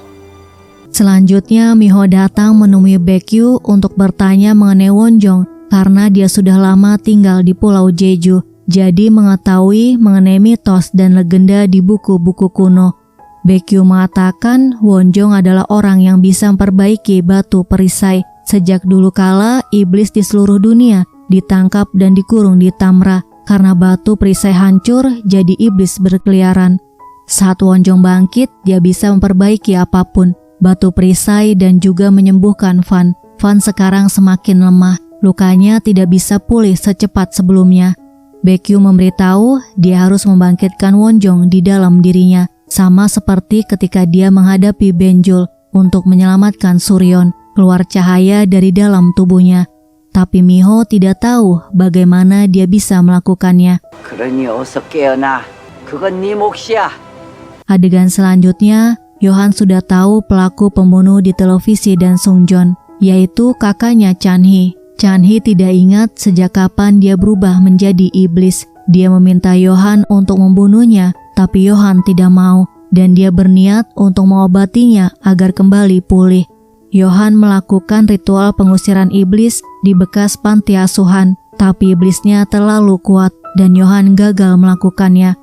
Selanjutnya Miho datang menemui Baekgyu untuk bertanya mengenai Wonjong karena dia sudah lama tinggal di Pulau Jeju, jadi mengetahui mengenai mitos dan legenda di buku-buku kuno. Baekgyu mengatakan Wonjong adalah orang yang bisa memperbaiki batu perisai. Sejak dulu kala, iblis di seluruh dunia ditangkap dan dikurung di Tamra. Karena batu perisai hancur, jadi iblis berkeliaran. Saat Wonjong bangkit, dia bisa memperbaiki apapun, batu perisai dan juga menyembuhkan Fan. Fan sekarang semakin lemah, lukanya tidak bisa pulih secepat sebelumnya. Baekgyu memberitahu dia harus membangkitkan Wonjong di dalam dirinya, sama seperti ketika dia menghadapi Benjul untuk menyelamatkan Suryeon, keluar cahaya dari dalam tubuhnya. Tapi Miho tidak tahu bagaimana dia bisa melakukannya. 그러니 어서 깨어나. 그건 네 몫이야. Adegan selanjutnya, Yohan sudah tahu pelaku pembunuh di televisi dan Sungjon, yaitu kakaknya Chanhee. Chanhee tidak ingat sejak kapan dia berubah menjadi iblis. Dia meminta Yohan untuk membunuhnya, tapi Yohan tidak mau, dan dia berniat untuk mengobatinya agar kembali pulih. Yohan melakukan ritual pengusiran iblis di bekas panti asuhan, tapi iblisnya terlalu kuat dan Yohan gagal melakukannya.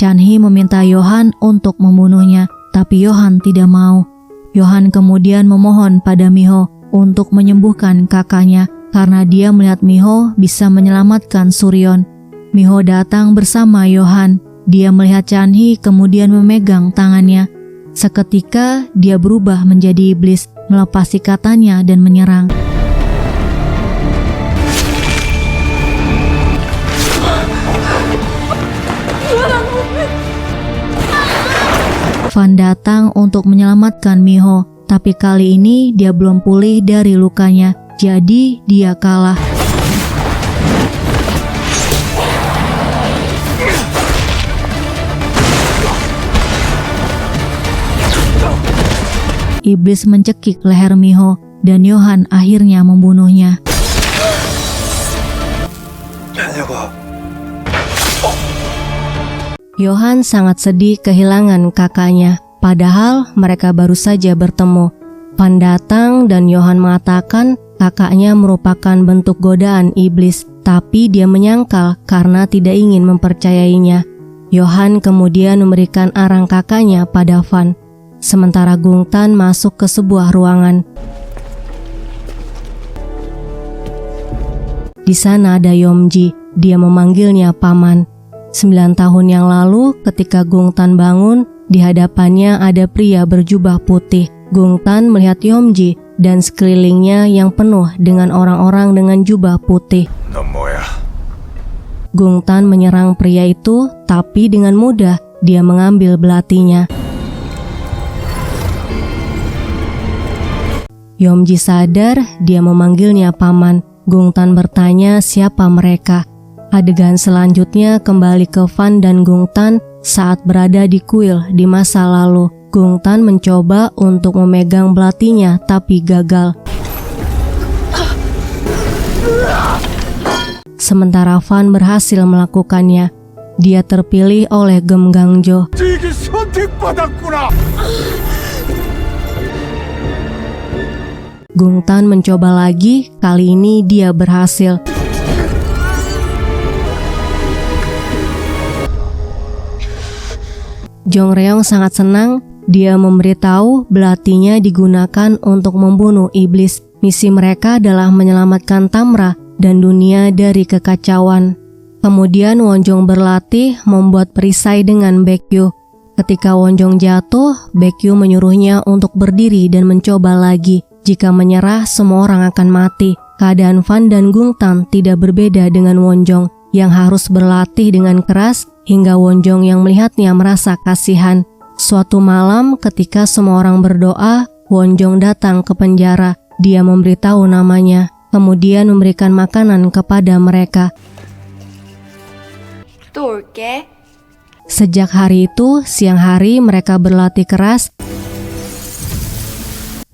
Chanhee meminta Yohan untuk membunuhnya, tapi Yohan tidak mau. Yohan kemudian memohon pada Miho untuk menyembuhkan kakaknya, karena dia melihat Miho bisa menyelamatkan Suryeon. Miho datang bersama Yohan. Dia melihat Chanhee kemudian memegang tangannya. Seketika dia berubah menjadi iblis, melepas ikatannya dan menyerang. Fan datang untuk menyelamatkan Miho, tapi kali ini dia belum pulih dari lukanya. Jadi dia kalah. Iblis mencekik leher Miho dan Yohan akhirnya membunuhnya. Yohan sangat sedih kehilangan kakaknya, padahal mereka baru saja bertemu. Fan datang dan Yohan mengatakan kakaknya merupakan bentuk godaan iblis, tapi dia menyangkal karena tidak ingin mempercayainya. Yohan kemudian memberikan arang kakaknya pada Fan. Sementara Gungtan masuk ke sebuah ruangan. Di sana ada Yomji, dia memanggilnya paman. 9 tahun yang lalu ketika Gungtan bangun, di hadapannya ada pria berjubah putih. Gungtan melihat Yomji dan sekelilingnya yang penuh dengan orang-orang dengan jubah putih. Gungtan menyerang pria itu, tapi dengan mudah dia mengambil belatinya. Yomji sadar, dia memanggilnya paman. Gungtan bertanya siapa mereka. Adegan selanjutnya kembali ke Fan dan Gungtan saat berada di kuil di masa lalu. Gungtan mencoba untuk memegang belatinya tapi gagal. Sementara Fan berhasil melakukannya. Dia terpilih oleh Gem Gangjo. Gungtan mencoba lagi, kali ini dia berhasil. Jongreong sangat senang, dia memberitahu belatinya digunakan untuk membunuh iblis. Misi mereka adalah menyelamatkan Tamra dan dunia dari kekacauan. Kemudian Wonjong berlatih membuat perisai dengan Baekgyu. Ketika Wonjong jatuh, Baekgyu menyuruhnya untuk berdiri dan mencoba lagi. Jika menyerah, semua orang akan mati. Keadaan Fan dan Gungtan tidak berbeda dengan Wonjong yang harus berlatih dengan keras hingga Wonjong yang melihatnya merasa kasihan. Suatu malam ketika semua orang berdoa, Wonjong datang ke penjara. Dia memberitahu namanya, kemudian memberikan makanan kepada mereka. 또 올게. Sejak hari itu, siang hari mereka berlatih keras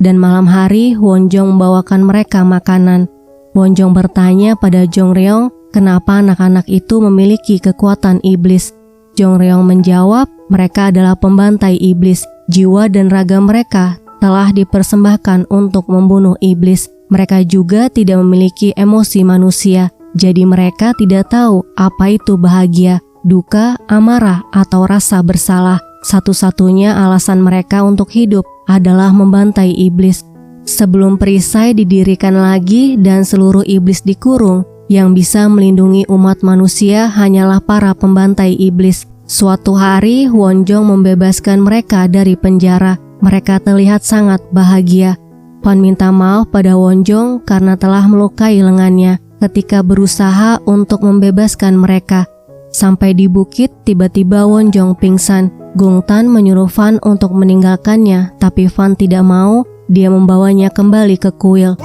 dan malam hari Wonjong membawakan mereka makanan. Wonjong bertanya pada Jongryong kenapa anak-anak itu memiliki kekuatan iblis. Jongryong menjawab, mereka adalah pembantai iblis. Jiwa dan raga mereka telah dipersembahkan untuk membunuh iblis. Mereka juga tidak memiliki emosi manusia. Jadi mereka tidak tahu apa itu bahagia, duka, amarah, atau rasa bersalah. Satu-satunya alasan mereka untuk hidup adalah membantai iblis. Sebelum perisai didirikan lagi dan seluruh iblis dikurung, yang bisa melindungi umat manusia hanyalah para pembantai iblis. Suatu hari, Wonjong membebaskan mereka dari penjara. Mereka terlihat sangat bahagia. Fan minta maaf pada Wonjong karena telah melukai lengannya ketika berusaha untuk membebaskan mereka. Sampai di bukit, tiba-tiba Wonjong pingsan. Gungtan menyuruh Fan untuk meninggalkannya, tapi Fan tidak mau. Dia membawanya kembali ke kuil.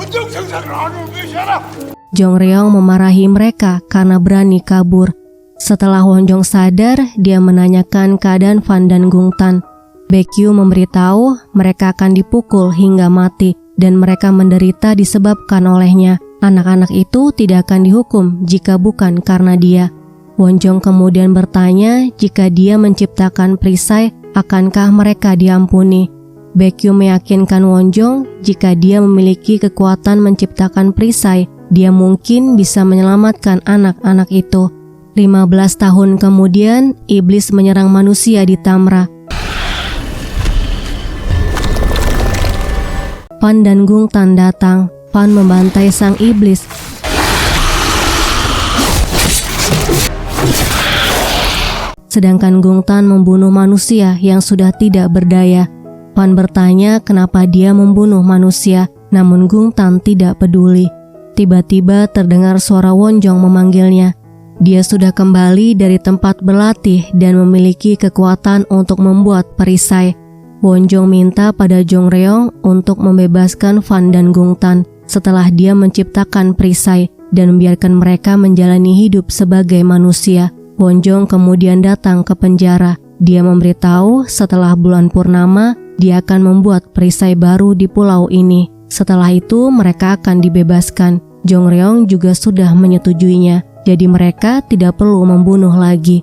Jongryong memarahi mereka karena berani kabur. Setelah Wonjong sadar, dia menanyakan keadaan Fan dan Gungtan. Baekgyu memberitahu mereka akan dipukul hingga mati dan mereka menderita disebabkan olehnya. Anak-anak itu tidak akan dihukum jika bukan karena dia. Wonjong kemudian bertanya jika dia menciptakan perisai, akankah mereka diampuni? Baekgyu meyakinkan Wonjong jika dia memiliki kekuatan menciptakan perisai, dia mungkin bisa menyelamatkan anak-anak itu. 15 tahun kemudian, iblis menyerang manusia di Tamra. Fan dan Gungtan datang. Fan membantai sang iblis. Sedangkan Gungtan membunuh manusia yang sudah tidak berdaya. Fan bertanya kenapa dia membunuh manusia, namun Gungtan tidak peduli. Tiba-tiba terdengar suara Wonjong memanggilnya. Dia sudah kembali dari tempat berlatih dan memiliki kekuatan untuk membuat perisai. Wonjong minta pada Jongryong untuk membebaskan Fan dan Gungtan setelah dia menciptakan perisai dan membiarkan mereka menjalani hidup sebagai manusia. Wonjong kemudian datang ke penjara. Dia memberitahu setelah bulan purnama, dia akan membuat perisai baru di pulau ini. Setelah itu mereka akan dibebaskan. Jongryong juga sudah menyetujuinya. Jadi mereka tidak perlu membunuh lagi.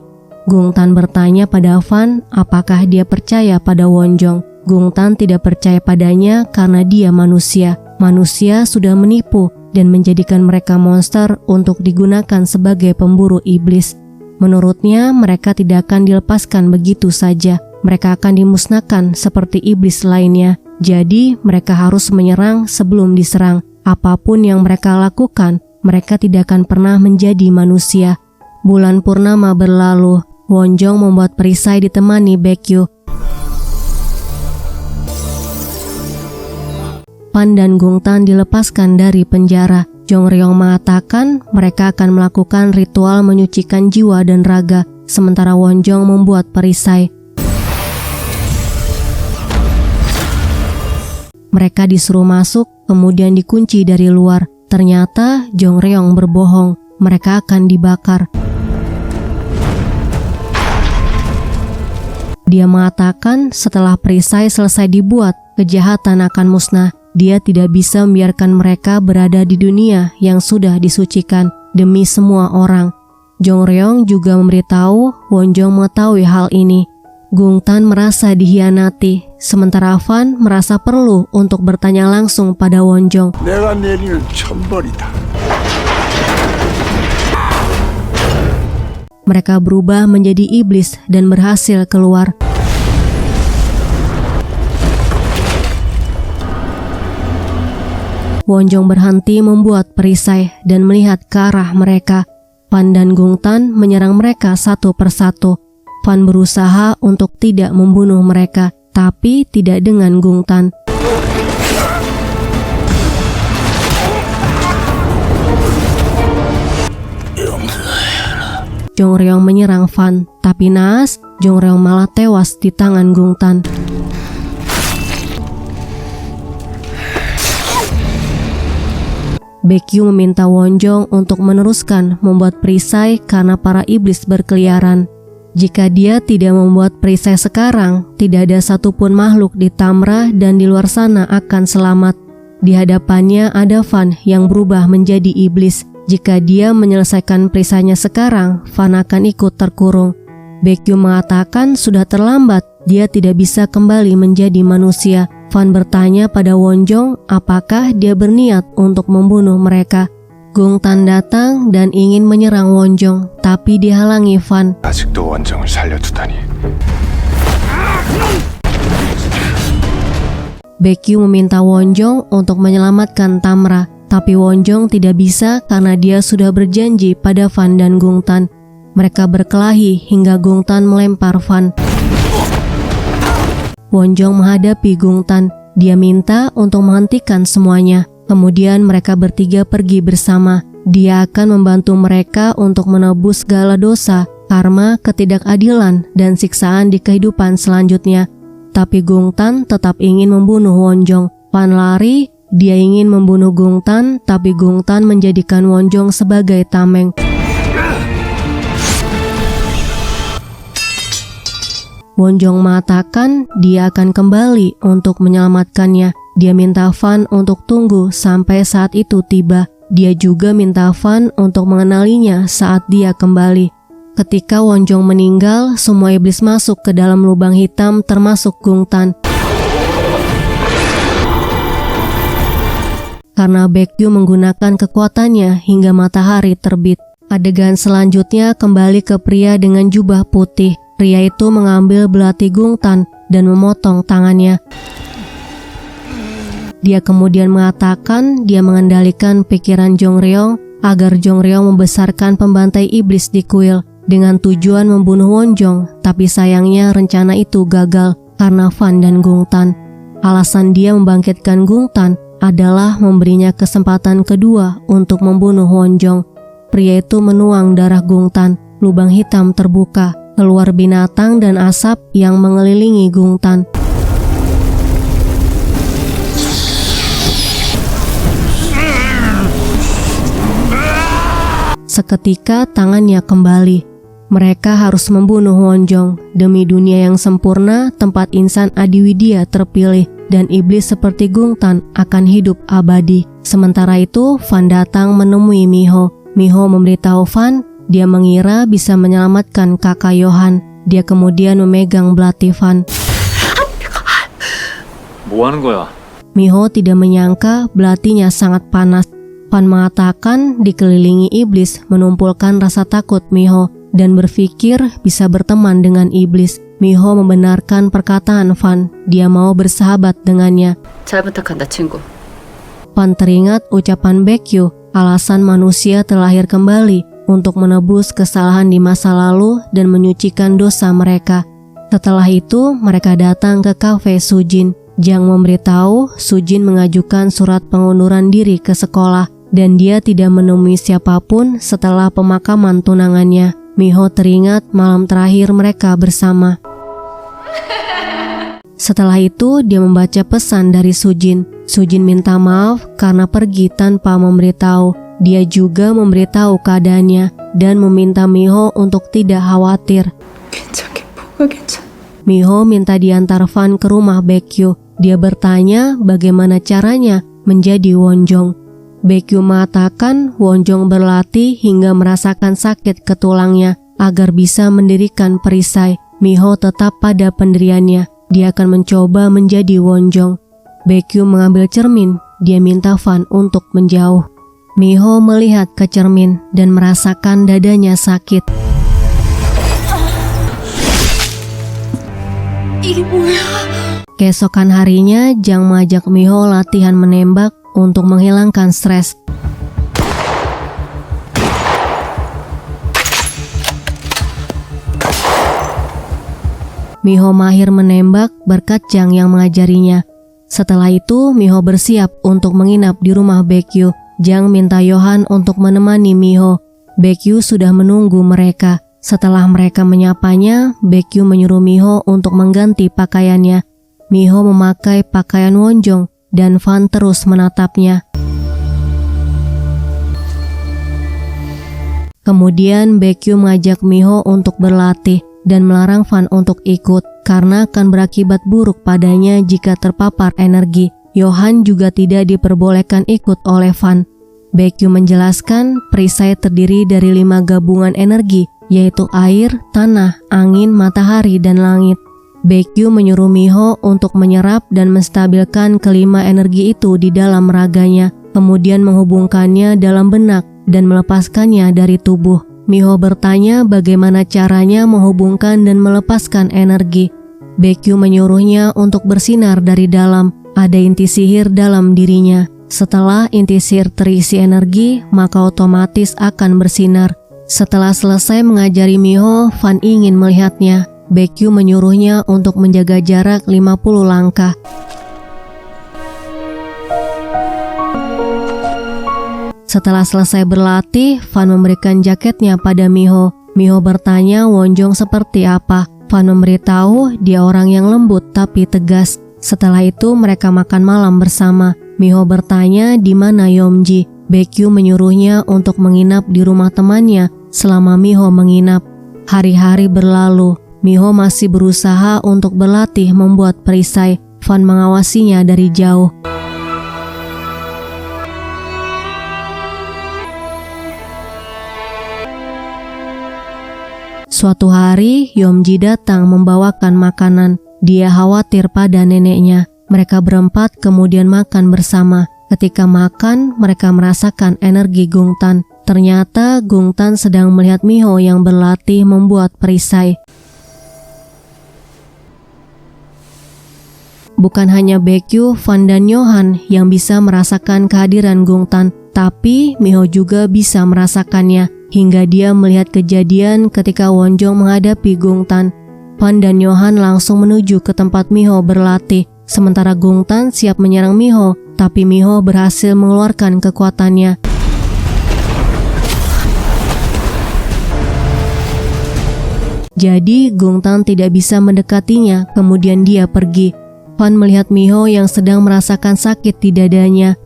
Gungtan bertanya pada Fan apakah dia percaya pada Wonjong. Gungtan tidak percaya padanya karena dia manusia. Manusia sudah menipu dan menjadikan mereka monster untuk digunakan sebagai pemburu iblis. Menurutnya mereka tidak akan dilepaskan begitu saja. Mereka akan dimusnahkan seperti iblis lainnya. Jadi mereka harus menyerang sebelum diserang. Apapun yang mereka lakukan, mereka tidak akan pernah menjadi manusia. Bulan purnama berlalu. Wonjong membuat perisai ditemani Baekgyu. Fan dan Gungtan dilepaskan dari penjara. Jongryong mengatakan mereka akan melakukan ritual menyucikan jiwa dan raga, sementara Wonjong membuat perisai. Mereka disuruh masuk, kemudian dikunci dari luar. Ternyata Jongryong berbohong, mereka akan dibakar. Dia mengatakan setelah perisai selesai dibuat, kejahatan akan musnah. Dia tidak bisa membiarkan mereka berada di dunia yang sudah disucikan demi semua orang. Jongryong juga memberitahu Wonjong mengetahui hal ini. Gungtan merasa dihianati, sementara Fan merasa perlu untuk bertanya langsung pada Wonjong. 내가 내리는 천벌이다. Mereka berubah menjadi iblis dan berhasil keluar. Wonjong berhenti membuat perisai dan melihat ke arah mereka. Fan dan Gungtan menyerang mereka satu persatu. Fan berusaha untuk tidak membunuh mereka, tapi tidak dengan Gungtan. Jongryong menyerang Fan, tapi naas, Jongryong malah tewas di tangan Gungtan. Baekgyu meminta Wonjong untuk meneruskan membuat perisai karena para iblis berkeliaran. Jika dia tidak membuat perisai sekarang, tidak ada satupun makhluk di Tamra dan di luar sana akan selamat. Di hadapannya ada Van yang berubah menjadi iblis. Jika dia menyelesaikan perisainya sekarang, Van akan ikut terkurung. Baekgyu mengatakan sudah terlambat, dia tidak bisa kembali menjadi manusia. Van bertanya pada Wonjong apakah dia berniat untuk membunuh mereka. Gungtan datang dan ingin menyerang Wonjong, tapi dihalangi Van. 아직도 원정을 살려두다니. Baekgyu meminta Wonjong untuk menyelamatkan Tamra, tapi Wonjong tidak bisa karena dia sudah berjanji pada Van dan Gungtan. Mereka berkelahi hingga Gungtan melempar Van. Wonjong menghadapi Gungtan. Dia minta untuk menghentikan semuanya. Kemudian mereka bertiga pergi bersama. Dia akan membantu mereka untuk menebus segala dosa, karma, ketidakadilan, dan siksaan di kehidupan selanjutnya. Tapi Gungtan tetap ingin membunuh Wonjong. Van lari, dia ingin membunuh Gungtan, tapi Gungtan menjadikan Wonjong sebagai tameng. Wonjong mengatakan dia akan kembali untuk menyelamatkannya. Dia minta Van untuk tunggu sampai saat itu tiba. Dia juga minta Van untuk mengenalinya saat dia kembali. Ketika Wonjong meninggal, semua iblis masuk ke dalam lubang hitam termasuk Gungtan. Karena Baekgyu menggunakan kekuatannya hingga matahari terbit. Adegan selanjutnya kembali ke pria dengan jubah putih. Pria itu mengambil belati Gungtan dan memotong tangannya. Dia kemudian mengatakan dia mengendalikan pikiran Jongryong agar Jongryong membesarkan pembantai iblis di kuil dengan tujuan membunuh Wonjong, tapi sayangnya rencana itu gagal karena Van dan Gungtan. Alasan dia membangkitkan Gungtan adalah memberinya kesempatan kedua untuk membunuh Wonjong. Pria itu menuang darah Gungtan, lubang hitam terbuka, keluar binatang dan asap yang mengelilingi Gungtan. Seketika tangannya kembali. Mereka harus membunuh Wonjong. Demi dunia yang sempurna, tempat insan Adiwidya terpilih dan iblis seperti Gungtan akan hidup abadi. Sementara itu, Van datang menemui Miho. Miho memberitahu Van, dia mengira bisa menyelamatkan kakak Yohan. Dia kemudian memegang belati Van. 뭐 하는 거야? Miho tidak menyangka belatinya sangat panas. Van mengatakan dikelilingi iblis menumpulkan rasa takut Miho dan berpikir bisa berteman dengan iblis. Miho membenarkan perkataan Van, dia mau bersahabat dengannya. 잘 부탁한다, 친구. Van teringat ucapan Baekgyu, alasan manusia terlahir kembali untuk menebus kesalahan di masa lalu dan menyucikan dosa mereka. Setelah itu, mereka datang ke kafe Sujin. Jang memberitahu Sujin mengajukan surat pengunduran diri ke sekolah dan dia tidak menemui siapapun setelah pemakaman tunangannya. Miho teringat malam terakhir mereka bersama. Setelah itu, dia membaca pesan dari Sujin. Sujin minta maaf karena pergi tanpa memberitahu. Dia juga memberitahu keadaannya dan meminta Miho untuk tidak khawatir. 괜찮게, 뭐가 괜찮아. Miho minta diantar Van ke rumah Baekgyu. Dia bertanya bagaimana caranya menjadi Wonjong. Baekgyu mengatakan Wonjong berlatih hingga merasakan sakit ke tulangnya agar bisa mendirikan perisai. Miho tetap pada pendiriannya. Dia akan mencoba menjadi Wonjong. Baekgyu mengambil cermin. Dia minta Van untuk menjauh. Miho melihat ke cermin dan merasakan dadanya sakit. 이게 뭐야? Keesokan harinya, Jang mengajak Miho latihan menembak untuk menghilangkan stres. Miho mahir menembak berkat Jang yang mengajarinya. Setelah itu, Miho bersiap untuk menginap di rumah Baekgyu. Jang minta Yohan untuk menemani Miho. Baekgyu sudah menunggu mereka. Setelah mereka menyapanya, Baekgyu menyuruh Miho untuk mengganti pakaiannya. Miho memakai pakaian Wonjong dan Van terus menatapnya. Kemudian Baekgyu mengajak Miho untuk berlatih dan melarang Van untuk ikut karena akan berakibat buruk padanya jika terpapar energi. Johan juga tidak diperbolehkan ikut oleh Van. Baekgyu menjelaskan perisai terdiri dari 5 gabungan energi, yaitu air, tanah, angin, matahari, dan langit. Baekgyu menyuruh Miho untuk menyerap dan menstabilkan kelima energi itu di dalam raganya, kemudian menghubungkannya dalam benak dan melepaskannya dari tubuh. Miho bertanya bagaimana caranya menghubungkan dan melepaskan energi. Baekgyu menyuruhnya untuk bersinar dari dalam. Ada inti sihir dalam dirinya. Setelah inti sihir terisi energi, maka otomatis akan bersinar. Setelah selesai mengajari Miho, Van ingin melihatnya. Baekgyu menyuruhnya untuk menjaga jarak 50 langkah. Setelah selesai berlatih, Van memberikan jaketnya pada Miho. Miho bertanya Wonjong seperti apa. Van memberitahu dia orang yang lembut tapi tegas. Setelah itu mereka makan malam bersama. Miho bertanya di mana Yeomji. Baekgyu menyuruhnya untuk menginap di rumah temannya selama Miho menginap. Hari-hari berlalu. Miho masih berusaha untuk berlatih membuat perisai. Van mengawasinya dari jauh. Suatu hari, Yeomji datang membawakan makanan. Dia khawatir pada neneknya. Mereka berempat kemudian makan bersama. Ketika makan, mereka merasakan energi Gungtan. Ternyata Gungtan sedang melihat Miho yang berlatih membuat perisai. Bukan hanya Baekgyu, Van dan Johan yang bisa merasakan kehadiran Gungtan, tapi Miho juga bisa merasakannya. Hingga dia melihat kejadian ketika Wonjong menghadapi Gungtan. Van dan Johan langsung menuju ke tempat Miho berlatih. Sementara Gungtan siap menyerang Miho, tapi Miho berhasil mengeluarkan kekuatannya. Jadi Gungtan tidak bisa mendekatinya, kemudian dia pergi. Van melihat Miho yang sedang merasakan sakit di dadanya.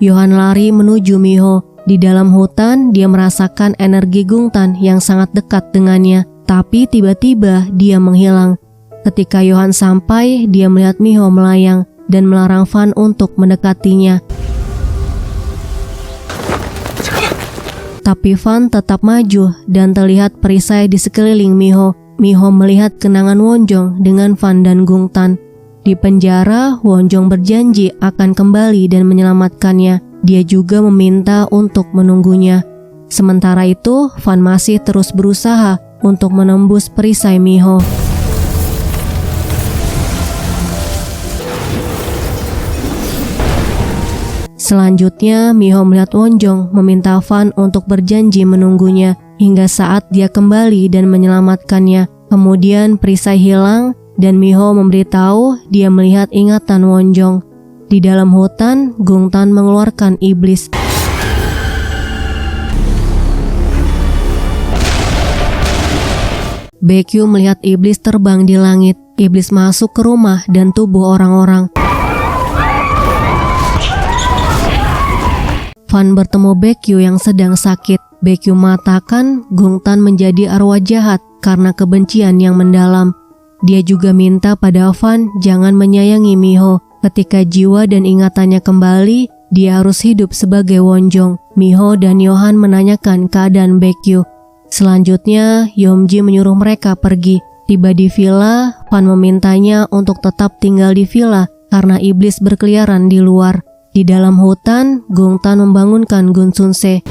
Johan lari menuju Miho. Di dalam hutan, dia merasakan energi Gungtan yang sangat dekat dengannya. Tapi tiba-tiba dia menghilang. Ketika Johan sampai, dia melihat Miho melayang dan melarang Van untuk mendekatinya. Tapi Van tetap maju dan terlihat perisai di sekeliling Miho. Miho melihat kenangan Wonjong dengan Van dan Gungtan. Di penjara, Wonjong berjanji akan kembali dan menyelamatkannya. Dia juga meminta untuk menunggunya. Sementara itu, Van masih terus berusaha untuk menembus perisai Miho. Selanjutnya, Miho melihat Wonjong meminta Van untuk berjanji menunggunya hingga saat dia kembali dan menyelamatkannya. Kemudian perisai hilang dan Miho memberitahu dia melihat ingatan Wonjong. Di dalam hutan, Gungtan mengeluarkan iblis. Baekgyu melihat iblis terbang di langit. Iblis masuk ke rumah dan tubuh orang-orang. Van bertemu Baekgyu yang sedang sakit. Baekgyu mengatakan Gungtan menjadi arwah jahat karena kebencian yang mendalam. Dia juga minta pada Van jangan menyayangi Miho. Ketika jiwa dan ingatannya kembali, dia harus hidup sebagai Wonjong. Miho dan Johan menanyakan keadaan Baekgyu. Selanjutnya, Yeomji menyuruh mereka pergi. Tiba di villa, Van memintanya untuk tetap tinggal di villa karena iblis berkeliaran di luar. Di dalam hutan, Gungtan membangunkan Gun Sunse.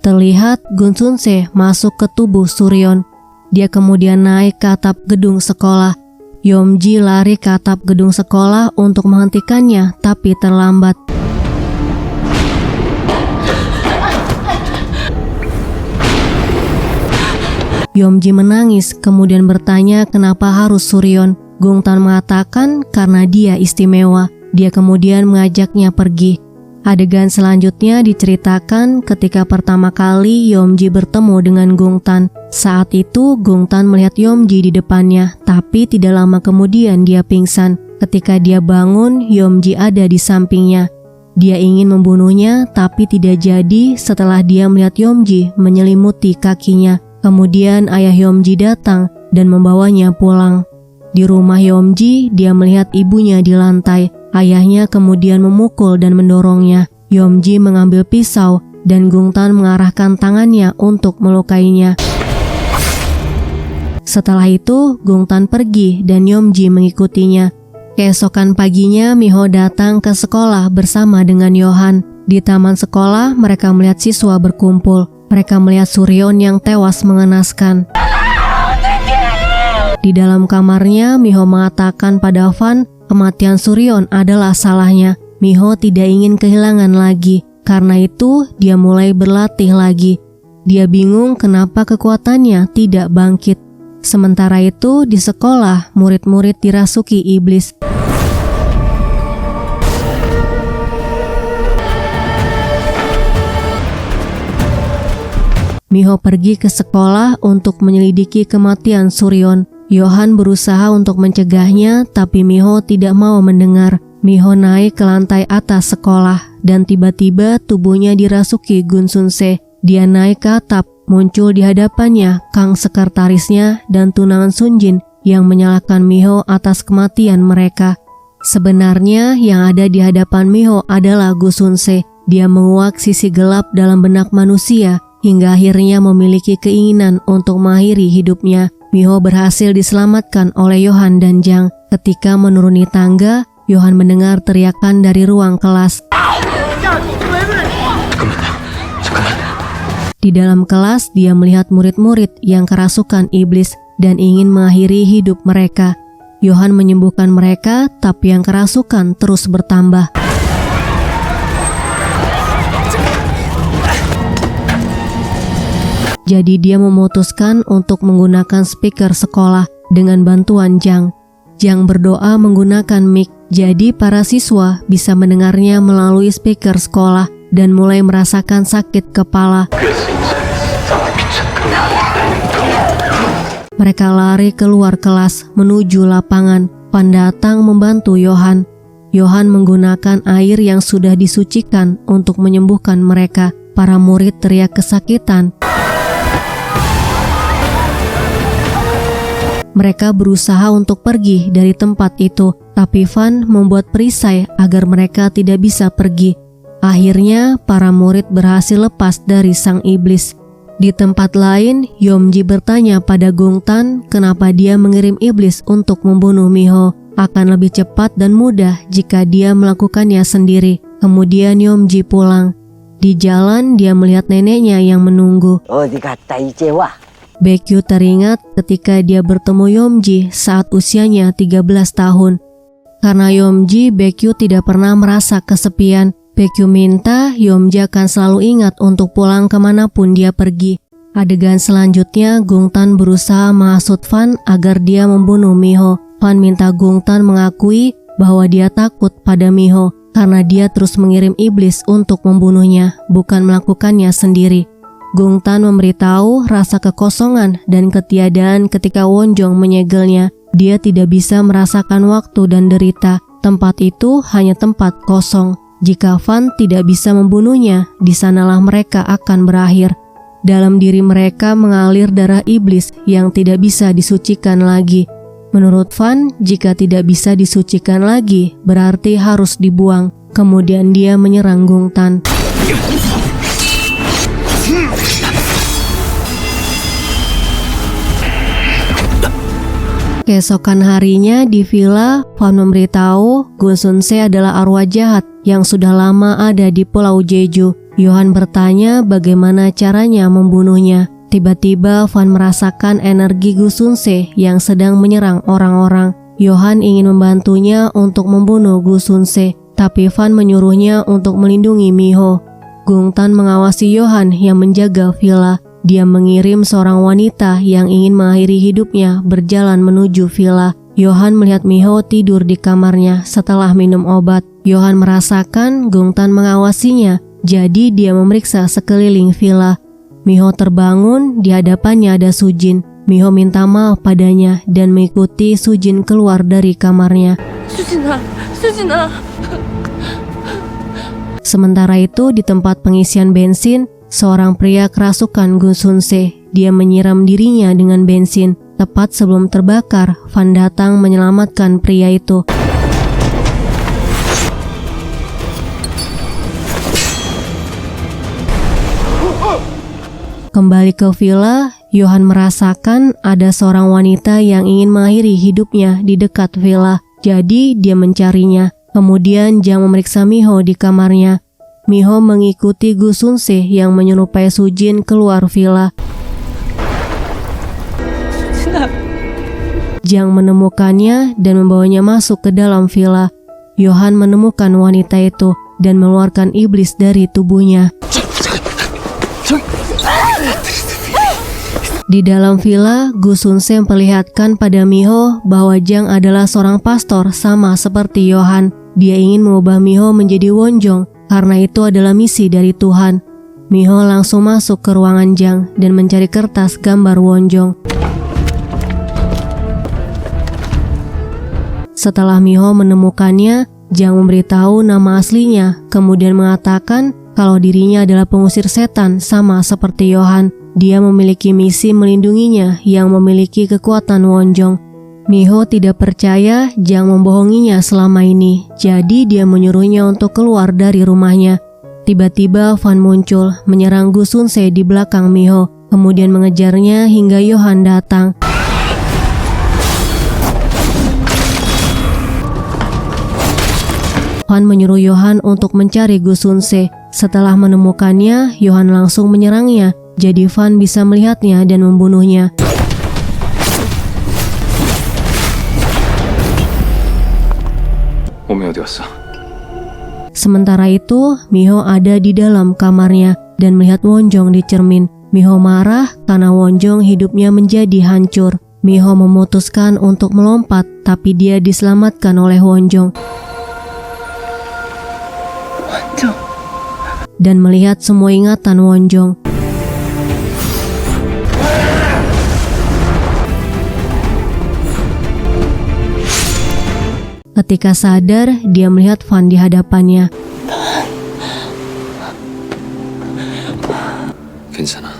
Terlihat Gun Sunse masuk ke tubuh Suryeon. Dia kemudian naik ke atap gedung sekolah. Yeomji lari ke atap gedung sekolah untuk menghentikannya, tapi terlambat. Yeomji menangis, kemudian bertanya kenapa harus Suryeon. Gungtan mengatakan karena dia istimewa. Dia kemudian mengajaknya pergi. Adegan selanjutnya diceritakan ketika pertama kali Yeomji bertemu dengan Gungtan. Saat itu Gungtan melihat Yeomji di depannya, tapi tidak lama kemudian dia pingsan. Ketika dia bangun, Yeomji ada di sampingnya. Dia ingin membunuhnya, tapi tidak jadi setelah dia melihat Yeomji menyelimuti kakinya. Kemudian ayah Yeomji datang dan membawanya pulang. Di rumah Yeomji, dia melihat ibunya di lantai. Ayahnya kemudian memukul dan mendorongnya. Yeomji mengambil pisau dan Gungtan mengarahkan tangannya untuk melukainya. Setelah itu, Gungtan pergi dan Yeomji mengikutinya. Keesokan paginya, Miho datang ke sekolah bersama dengan Yohan. Di taman sekolah, mereka melihat siswa berkumpul. Mereka melihat Suryeon yang tewas mengenaskan. Di dalam kamarnya, Miho mengatakan pada Van, kematian Suryeon adalah salahnya. Miho tidak ingin kehilangan lagi. Karena itu, dia mulai berlatih lagi. Dia bingung kenapa kekuatannya tidak bangkit. Sementara itu, di sekolah, murid-murid dirasuki iblis. Miho pergi ke sekolah untuk menyelidiki kematian Suryeon. Yohan berusaha untuk mencegahnya, tapi Miho tidak mau mendengar. Miho naik ke lantai atas sekolah, dan tiba-tiba tubuhnya dirasuki Gun Sun-se. Dia naik ke atap, muncul di hadapannya Kang sekretarisnya dan tunangan Sunjin yang menyalahkan Miho atas kematian mereka. Sebenarnya yang ada di hadapan Miho adalah Gu Sun-se. Dia menguak sisi gelap dalam benak manusia hingga akhirnya memiliki keinginan untuk mengakhiri hidupnya. Miho berhasil diselamatkan oleh Yohan dan Jang. Ketika menuruni tangga, Yohan mendengar teriakan dari ruang kelas. Di dalam kelas, dia melihat murid-murid yang kerasukan iblis dan ingin mengakhiri hidup mereka. Yohan menyembuhkan mereka, tapi yang kerasukan terus bertambah. Jadi dia memutuskan untuk menggunakan speaker sekolah dengan bantuan Jang. Jang berdoa menggunakan mic, jadi para siswa bisa mendengarnya melalui speaker sekolah dan mulai merasakan sakit kepala. Mereka lari keluar kelas menuju lapangan. Van datang membantu Yohan. Yohan menggunakan air yang sudah disucikan untuk menyembuhkan mereka. Para murid teriak kesakitan. Mereka berusaha untuk pergi dari tempat itu, tapi Van membuat perisai agar mereka tidak bisa pergi. Akhirnya, para murid berhasil lepas dari sang iblis. Di tempat lain, Yeomji bertanya pada Gungtan kenapa dia mengirim iblis untuk membunuh Miho. Akan lebih cepat dan mudah jika dia melakukannya sendiri. Kemudian Yeomji pulang. Di jalan, dia melihat neneknya yang menunggu. 어디 갔다 이제 와? Baekgyu teringat ketika dia bertemu Yeomji saat usianya 13 tahun. Karena Yeomji, Baekgyu tidak pernah merasa kesepian. Baekgyu minta Yeomji akan selalu ingat untuk pulang kemanapun dia pergi. Adegan selanjutnya, Gungtan berusaha menghasut Van agar dia membunuh Miho. Van minta Gungtan mengakui bahwa dia takut pada Miho karena dia terus mengirim iblis untuk membunuhnya, bukan melakukannya sendiri. Gungtan memberitahu rasa kekosongan dan ketiadaan ketika Wonjong menyegelnya. Dia tidak bisa merasakan waktu dan derita. Tempat itu hanya tempat kosong. Jika Van tidak bisa membunuhnya, di sanalah mereka akan berakhir. Dalam diri mereka mengalir darah iblis yang tidak bisa disucikan lagi. Menurut Van, jika tidak bisa disucikan lagi, berarti harus dibuang. Kemudian dia menyerang Gungtan. Keesokan harinya di villa, Van memberitahu Gun Sun-se adalah arwah jahat yang sudah lama ada di Pulau Jeju. Yohan bertanya bagaimana caranya membunuhnya. Tiba-tiba Van merasakan energi Gun Sun-se yang sedang menyerang orang-orang. Yohan ingin membantunya untuk membunuh Gun Sun-se, tapi Van menyuruhnya untuk melindungi Miho. Gungtan mengawasi Yohan yang menjaga villa. Dia mengirim seorang wanita yang ingin mengakhiri hidupnya berjalan menuju villa. Yohan melihat Miho tidur di kamarnya setelah minum obat. Yohan merasakan Gungtan mengawasinya, jadi dia memeriksa sekeliling villa. Miho terbangun, di hadapannya ada Sujin. Miho minta maaf padanya dan mengikuti Sujin keluar dari kamarnya. 수진아. Sementara itu di tempat pengisian bensin, seorang pria kerasukan Gun Sun-se. dia menyiram dirinya dengan bensin. Tepat sebelum terbakar, Van datang menyelamatkan pria itu. Kembali ke villa, Johan merasakan ada seorang wanita yang ingin mengakhiri hidupnya di dekat villa. Jadi dia mencarinya. Kemudian Jang memeriksa Miho di kamarnya. Miho mengikuti Gu Sunse yang menyerupai Sujin keluar villa. Jang menemukannya dan membawanya masuk ke dalam villa. Johan menemukan wanita itu dan mengeluarkan iblis dari tubuhnya. Di dalam villa, Gu Sunse memperlihatkan pada Miho bahwa Jang adalah seorang pastor sama seperti Johan. Dia ingin mengubah Miho menjadi Wonjong karena itu adalah misi dari Tuhan. Miho langsung masuk ke ruangan Jang dan mencari kertas gambar Wonjong. Setelah Miho menemukannya, Jang memberitahu nama aslinya, kemudian mengatakan kalau dirinya adalah pengusir setan sama seperti Johan. Dia memiliki misi melindunginya yang memiliki kekuatan Wonjong. Miho tidak percaya Jang membohonginya selama ini, jadi dia menyuruhnya untuk keluar dari rumahnya. Tiba-tiba Van muncul, menyerang Gu Sunse di belakang Miho, kemudian mengejarnya hingga Johan datang. Van menyuruh Johan untuk mencari Gu Sunse. Setelah menemukannya, Johan langsung menyerangnya. Jadi Van bisa melihatnya dan membunuhnya. 몸이 어디 갔어? Sementara itu, Miho ada di dalam kamarnya dan melihat Wonjong di cermin. Miho marah karena Wonjong hidupnya menjadi hancur. Miho memutuskan untuk melompat, tapi dia diselamatkan oleh Wonjong. Dan melihat semua ingatan Wonjong. Ketika sadar, dia melihat Van di hadapannya. 괜찮아.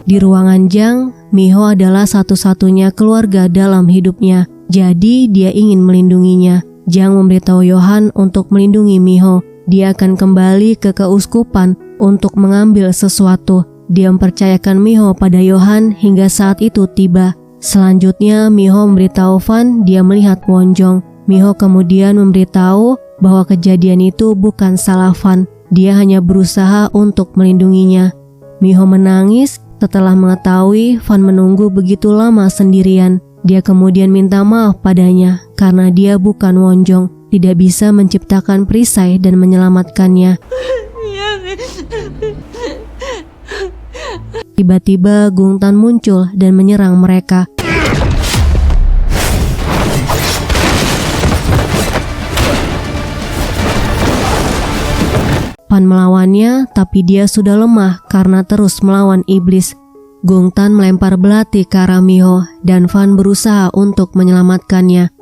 Di ruangan Jang, Miho adalah satu-satunya keluarga dalam hidupnya. Jadi dia ingin melindunginya. Jang memberitahu Johan untuk melindungi Miho. Dia akan kembali ke keuskupan untuk mengambil sesuatu. Dia mempercayakan Miho pada Johan hingga saat itu tiba. Selanjutnya Miho memberitahu Van dia melihat Wonjong. Miho kemudian memberitahu bahwa kejadian itu bukan salah Van. Dia hanya berusaha untuk melindunginya. Miho menangis setelah mengetahui Van menunggu begitu lama sendirian. Dia kemudian minta maaf padanya karena dia bukan Wonjong, tidak bisa menciptakan perisai dan menyelamatkannya. Tiba-tiba Gungtan muncul dan menyerang mereka. Van melawannya, tapi dia sudah lemah karena terus melawan iblis. Gungtan melempar belati ke arah Miho dan Van berusaha untuk menyelamatkannya.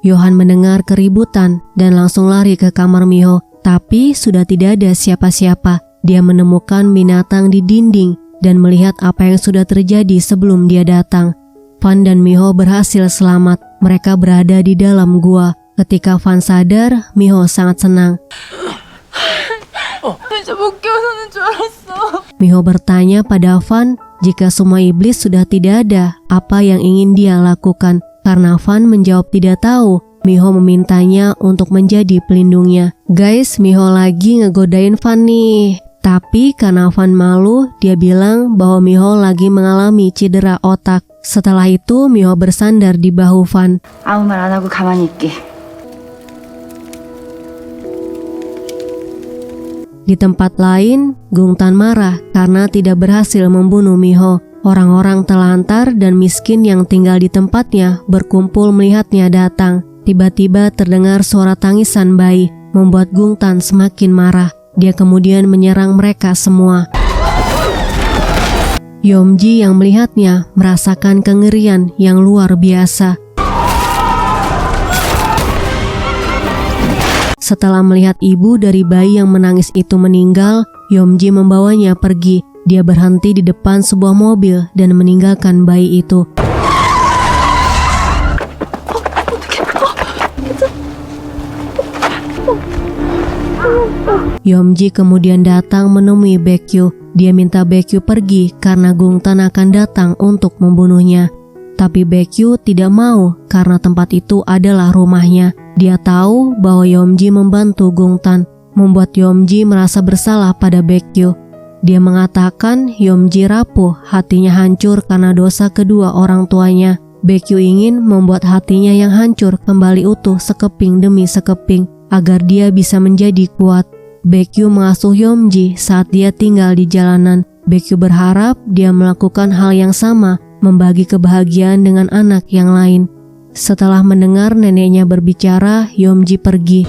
Johan mendengar keributan dan langsung lari ke kamar Miho, tapi sudah tidak ada siapa-siapa. Dia menemukan binatang di dinding dan melihat apa yang sudah terjadi sebelum dia datang. Van dan Miho berhasil selamat. Mereka berada di dalam gua. Ketika Van sadar, Miho sangat senang. Miho bertanya pada Van jika semua iblis sudah tidak ada, apa yang ingin dia lakukan. Karena Van menjawab tidak tahu, Miho memintanya untuk menjadi pelindungnya. Guys, Miho lagi ngegodain Van nih. Tapi karena Van malu, dia bilang bahwa Miho lagi mengalami cedera otak. Setelah itu, Miho bersandar di bahu Van. 아무 말 안 하고 가만히 있게. Di tempat lain, Gungtan marah karena tidak berhasil membunuh Miho. Orang-orang telantar dan miskin yang tinggal di tempatnya berkumpul melihatnya datang. Tiba-tiba terdengar suara tangisan bayi, membuat Gungtan semakin marah. Dia kemudian menyerang mereka semua. Yomji yang melihatnya merasakan kengerian yang luar biasa. Setelah melihat ibu dari bayi yang menangis itu meninggal, Yomji membawanya pergi. Dia berhenti di depan sebuah mobil dan meninggalkan bayi itu. Yomji kemudian datang menemui Baekgyu. Dia minta Baekgyu pergi karena Gungtan akan datang untuk membunuhnya. Tapi Baekgyu tidak mau karena tempat itu adalah rumahnya. Dia tahu bahwa Yomji membantu Gungtan, membuat Yomji merasa bersalah pada Baekgyu. Dia mengatakan Yomji rapuh, hatinya hancur karena dosa kedua orang tuanya. Baekgyu ingin membuat hatinya yang hancur kembali utuh sekeping demi sekeping agar dia bisa menjadi kuat. Baekgyu mengasuh Yomji saat dia tinggal di jalanan. Baekgyu berharap dia melakukan hal yang sama, membagi kebahagiaan dengan anak yang lain. Setelah mendengar neneknya berbicara, Yomji pergi.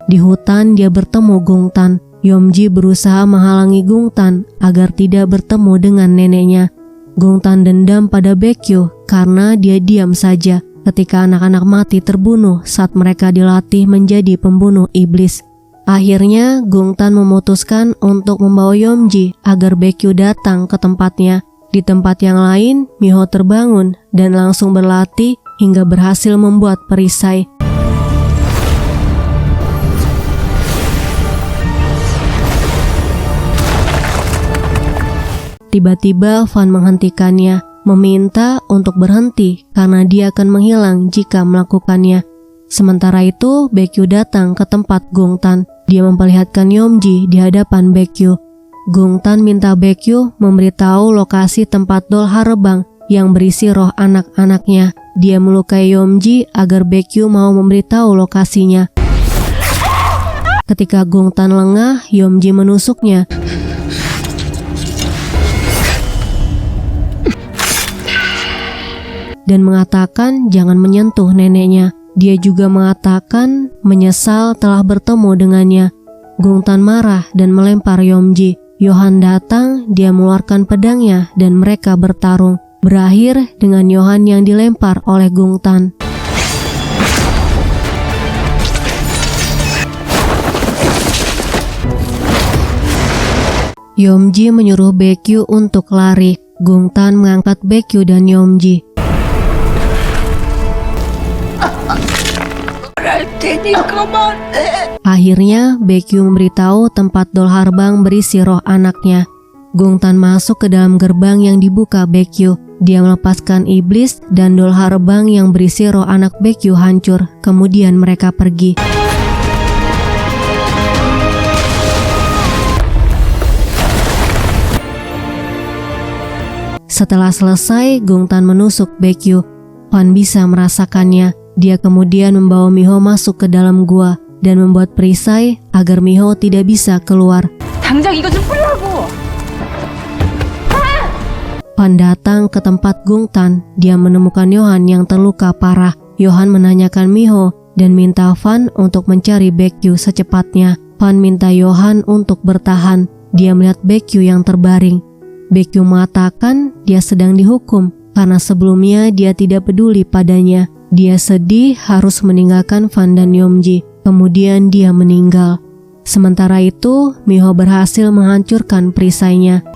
Di hutan dia bertemu Gungtan. Yomji berusaha menghalangi Gungtan agar tidak bertemu dengan neneknya. Gungtan dendam pada Baekgyu karena dia diam saja ketika anak-anak mati terbunuh saat mereka dilatih menjadi pembunuh iblis. Akhirnya Gungtan memutuskan untuk membawa Yomji agar Baekgyu datang ke tempatnya. Di tempat yang lain, Miho terbangun dan langsung berlatih hingga berhasil membuat perisai. Tiba-tiba Fan menghentikannya, meminta untuk berhenti karena dia akan menghilang jika melakukannya. Sementara itu, Baekgyu datang ke tempat Gungtan. Dia memperlihatkan Yomji di hadapan Baekgyu. Gungtan minta Baekgyu memberitahu lokasi tempat dol Harebang yang berisi roh anak-anaknya. Dia melukai Yomji agar Baekgyu mau memberitahu lokasinya. Ketika Gungtan lengah, Yomji menusuknya. Dan mengatakan jangan menyentuh neneknya. Dia juga mengatakan menyesal telah bertemu dengannya. Gungtan marah dan melempar Yomji. Yohan datang, dia mengeluarkan pedangnya dan mereka bertarung. Berakhir dengan Yohan yang dilempar oleh Gungtan. Yomji menyuruh Baekgyu untuk lari. Gungtan mengangkat Baekgyu dan Yomji. Akhirnya Baekgyu memberitahu tempat dol Harebang berisi roh anaknya. Gungtan masuk ke dalam gerbang yang dibuka Baekgyu. Dia melepaskan iblis dan dol Harebang yang berisi roh anak Baekgyu hancur. Kemudian mereka pergi. Setelah selesai, Gungtan menusuk Baekgyu. Fan bisa merasakannya. Dia kemudian membawa Miho masuk ke dalam gua dan membuat perisai agar Miho tidak bisa keluar. 당장 이거 좀 뿌리라고. Fan datang ke tempat Gungtan. Dia menemukan Yohan yang terluka parah. Yohan menanyakan Miho dan minta Fan untuk mencari Baekgyu secepatnya. Fan minta Yohan untuk bertahan. Dia melihat Baekgyu yang terbaring. Baekgyu mengatakan dia sedang dihukum karena sebelumnya dia tidak peduli padanya. Dia sedih harus meninggalkan Fan dan Yomji. Kemudian dia meninggal. Sementara itu, Miho berhasil menghancurkan perisainya.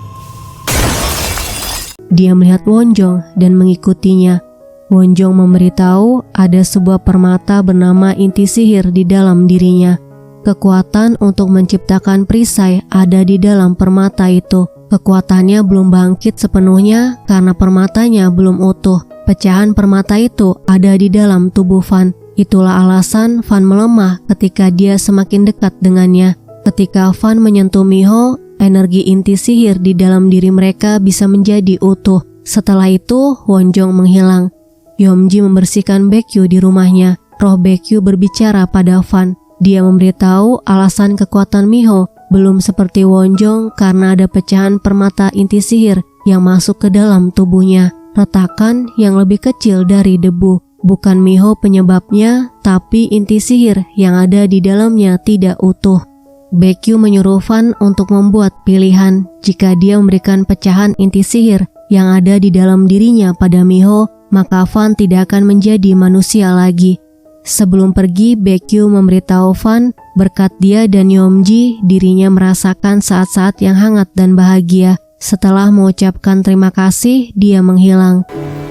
Dia melihat Wonjong dan mengikutinya. Wonjong memberitahu ada sebuah permata bernama inti sihir di dalam dirinya. Kekuatan untuk menciptakan perisai ada di dalam permata itu. Kekuatannya belum bangkit sepenuhnya karena permatanya belum utuh. Pecahan permata itu ada di dalam tubuh Fan. Itulah alasan Fan melemah ketika dia semakin dekat dengannya. Ketika Fan menyentuh Miho, energi inti sihir di dalam diri mereka bisa menjadi utuh. Setelah itu, Wonjong menghilang. Yomji membersihkan Baekgyu di rumahnya. Roh Baekgyu berbicara pada Fan. Dia memberitahu alasan kekuatan Miho belum seperti Wonjong karena ada pecahan permata inti sihir yang masuk ke dalam tubuhnya. Retakan yang lebih kecil dari debu. Bukan Miho penyebabnya, tapi inti sihir yang ada di dalamnya tidak utuh. Baekgyu menyuruh Fan untuk membuat pilihan. Jika dia memberikan pecahan inti sihir yang ada di dalam dirinya pada Miho, maka Fan tidak akan menjadi manusia lagi. Sebelum pergi, Baekgyu memberitahu Fan berkat dia dan Yeomji dirinya merasakan saat-saat yang hangat dan bahagia. Setelah mengucapkan terima kasih, dia menghilang.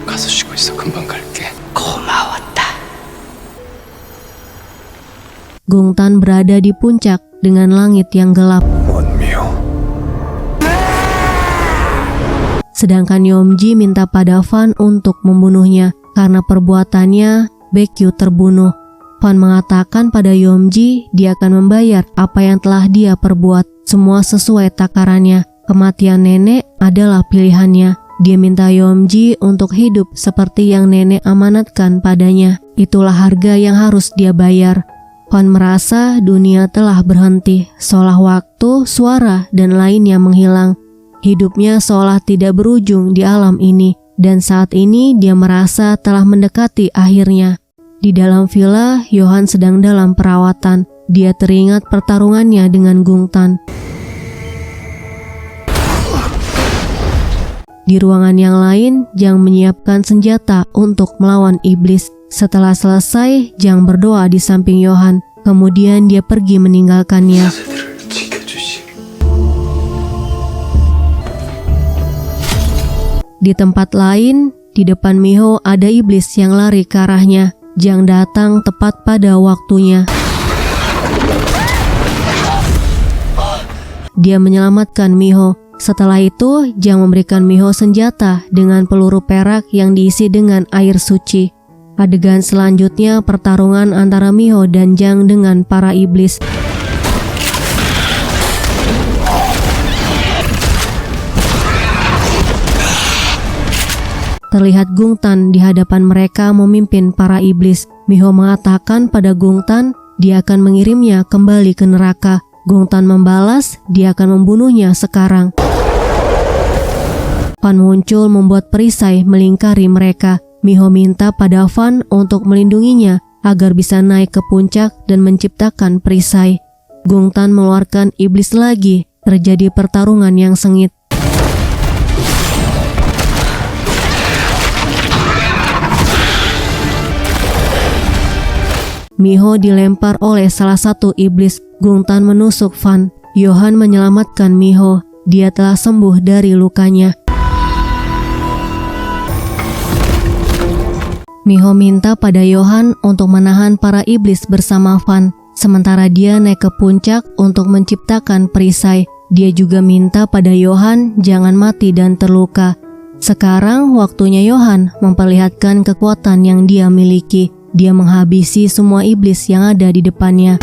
가서 쉬고 있어. 금방 갈게. Gungtan berada di puncak dengan langit yang gelap. 원미호. Sedangkan Yeomji minta pada Fan untuk membunuhnya. Karena perbuatannya, Baekgyu terbunuh. Fan mengatakan pada Yeomji dia akan membayar apa yang telah dia perbuat. Semua sesuai takarannya. Kematian nenek adalah pilihannya. Dia minta Yeomji untuk hidup seperti yang nenek amanatkan padanya. Itulah harga yang harus dia bayar. Fan merasa dunia telah berhenti, seolah waktu, suara, dan lainnya menghilang. Hidupnya seolah tidak berujung di alam ini, dan saat ini dia merasa telah mendekati akhirnya. Di dalam villa, Yohan sedang dalam perawatan. Dia teringat pertarungannya dengan Gungtan. Di ruangan yang lain, Jang menyiapkan senjata untuk melawan iblis. Setelah selesai, Jang berdoa di samping Yohan. Kemudian dia pergi meninggalkannya. Di tempat lain, di depan Miho ada iblis yang lari ke arahnya. Jang datang tepat pada waktunya. Dia menyelamatkan Miho. Setelah itu, Jang memberikan Miho senjata dengan peluru perak yang diisi dengan air suci. Adegan selanjutnya pertarungan antara Miho dan Jang dengan para iblis. Terlihat Gungtan di hadapan mereka memimpin para iblis. Miho mengatakan pada Gungtan dia akan mengirimnya kembali ke neraka. Gungtan membalas dia akan membunuhnya sekarang. Fan muncul membuat perisai melingkari mereka. Miho minta pada Fan untuk melindunginya agar bisa naik ke puncak dan menciptakan perisai. Gungtan mengeluarkan iblis lagi. Terjadi pertarungan yang sengit. Miho dilempar oleh salah satu iblis. Gungtan menusuk Fan. Yohan menyelamatkan Miho. Dia telah sembuh dari lukanya. Miho minta pada Yohan untuk menahan para iblis bersama Fan. Sementara dia naik ke puncak untuk menciptakan perisai. Dia juga minta pada Yohan jangan mati dan terluka. Sekarang waktunya Yohan memperlihatkan kekuatan yang dia miliki. Dia menghabisi semua iblis yang ada di depannya.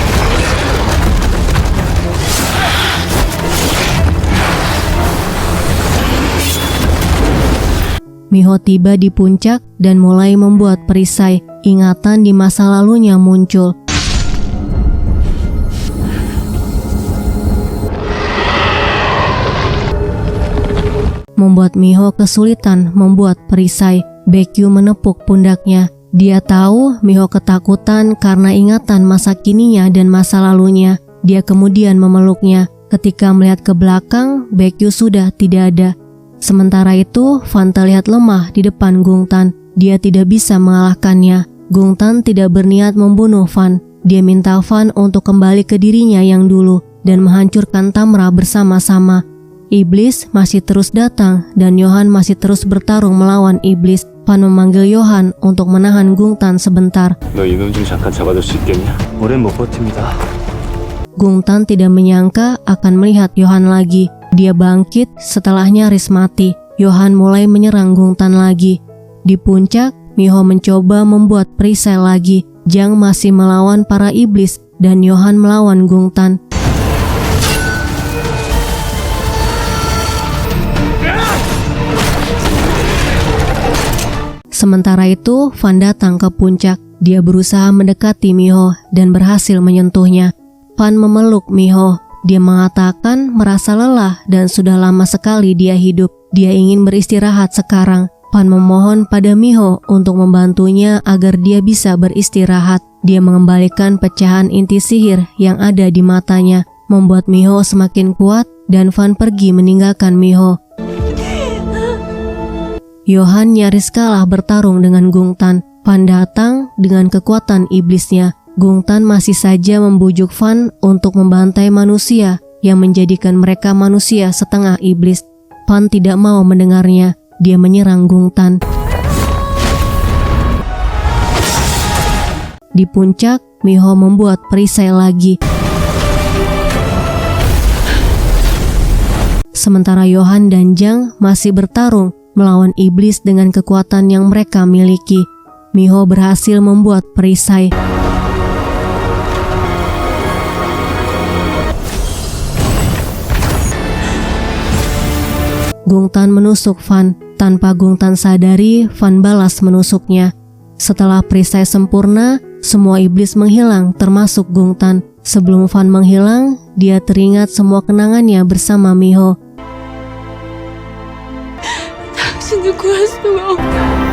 Miho tiba di puncak dan mulai membuat perisai. Ingatan di masa lalunya muncul. Membuat Miho kesulitan membuat perisai. Baekgyu menepuk pundaknya. Dia tahu Miho ketakutan karena ingatan masa kininya dan masa lalunya. Dia kemudian memeluknya. Ketika melihat ke belakang, Baekgyu sudah tidak ada. Sementara itu, Fan terlihat lemah di depan Gungtan. Dia tidak bisa mengalahkannya. Gungtan tidak berniat membunuh Fan. Dia minta Fan untuk kembali ke dirinya yang dulu dan menghancurkan Tamra bersama-sama. Iblis masih terus datang dan Yohan masih terus bertarung melawan iblis. Fan memanggil Yohan untuk menahan Gungtan sebentar. 너 이놈 좀 잠깐 잡아줄 수 있겠냐? 오랜 못 버팁니다. Gungtan tidak menyangka akan melihat Yohan lagi. Dia bangkit setelah nyaris mati. Yohan mulai menyerang Gungtan lagi. Di puncak, Miho mencoba membuat perisai lagi. Jang masih melawan para iblis dan Yohan melawan Gungtan. Sementara itu, Fan datang ke puncak. Dia berusaha mendekati Miho dan berhasil menyentuhnya. Fan memeluk Miho. Dia mengatakan merasa lelah dan sudah lama sekali dia hidup. Dia ingin beristirahat sekarang. Fan memohon pada Miho untuk membantunya agar dia bisa beristirahat. Dia mengembalikan pecahan inti sihir yang ada di matanya, membuat Miho semakin kuat dan Fan pergi meninggalkan Miho. Yohan nyaris kalah bertarung dengan Gungtan. Fan datang dengan kekuatan iblisnya. Gungtan masih saja membujuk Fan untuk membantai manusia yang menjadikan mereka manusia setengah iblis. Fan tidak mau mendengarnya. Dia menyerang Gungtan. Di puncak, Miho membuat perisai lagi. Sementara Yohan dan Jang masih bertarung melawan iblis dengan kekuatan yang mereka miliki. Miho berhasil membuat perisai. Gungtan menusuk Fan. Tanpa Gungtan sadari, Fan balas menusuknya. Setelah perisai sempurna, semua iblis menghilang termasuk Gungtan. Sebelum Fan menghilang, dia teringat semua kenangannya bersama Miho. 당신을 구할 수가 없어.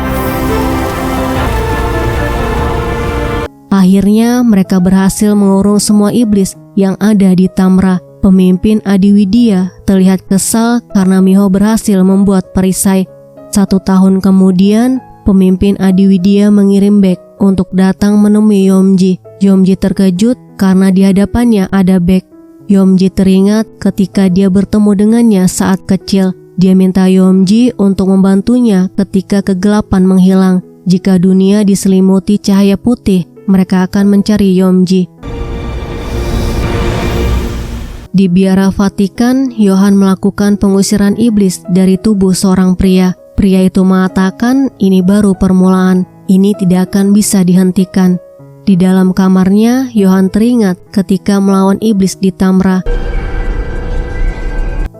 Akhirnya mereka berhasil mengurung semua iblis yang ada di Tamra. Pemimpin Adiwidya terlihat kesal karena Miho berhasil membuat perisai. 1 tahun kemudian, pemimpin Adiwidya mengirim Baek untuk datang menemui Yomji. Yomji terkejut karena di hadapannya ada Baek. Yomji teringat ketika dia bertemu dengannya saat kecil. Dia minta Yomji untuk membantunya ketika kegelapan menghilang. Jika dunia diselimuti cahaya putih, mereka akan mencari Yomji. Di biara Vatikan, Yohan melakukan pengusiran iblis dari tubuh seorang pria. Pria itu mengatakan ini baru permulaan, ini tidak akan bisa dihentikan. Di dalam kamarnya, Yohan teringat ketika melawan iblis di Tamra.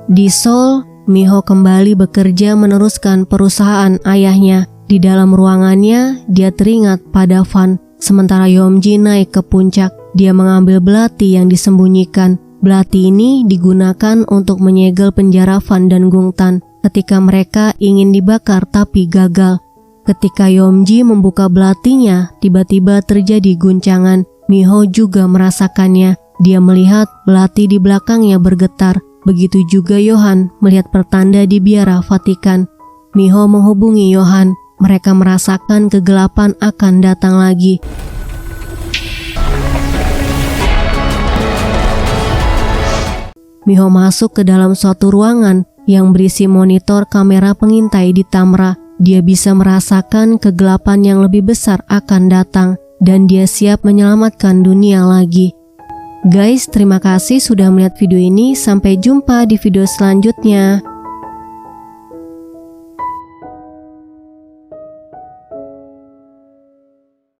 Di Seoul, Miho kembali bekerja meneruskan perusahaan ayahnya. Di dalam ruangannya, dia teringat pada Fan. Sementara Yomji naik ke puncak, dia mengambil belati yang disembunyikan. Belati ini digunakan untuk menyegel penjara Fan dan Gungtan ketika mereka ingin dibakar tapi gagal. Ketika Yomji membuka belatinya, tiba-tiba terjadi guncangan. Miho juga merasakannya. Dia melihat belati di belakangnya bergetar. Begitu juga Yohan melihat pertanda di biara Vatikan. Miho menghubungi Yohan. Mereka merasakan kegelapan akan datang lagi. Miho masuk ke dalam suatu ruangan yang berisi monitor kamera pengintai di Tamra. Dia bisa merasakan kegelapan yang lebih besar akan datang dan dia siap menyelamatkan dunia lagi. Guys, terima kasih sudah melihat video ini. Sampai jumpa di video selanjutnya.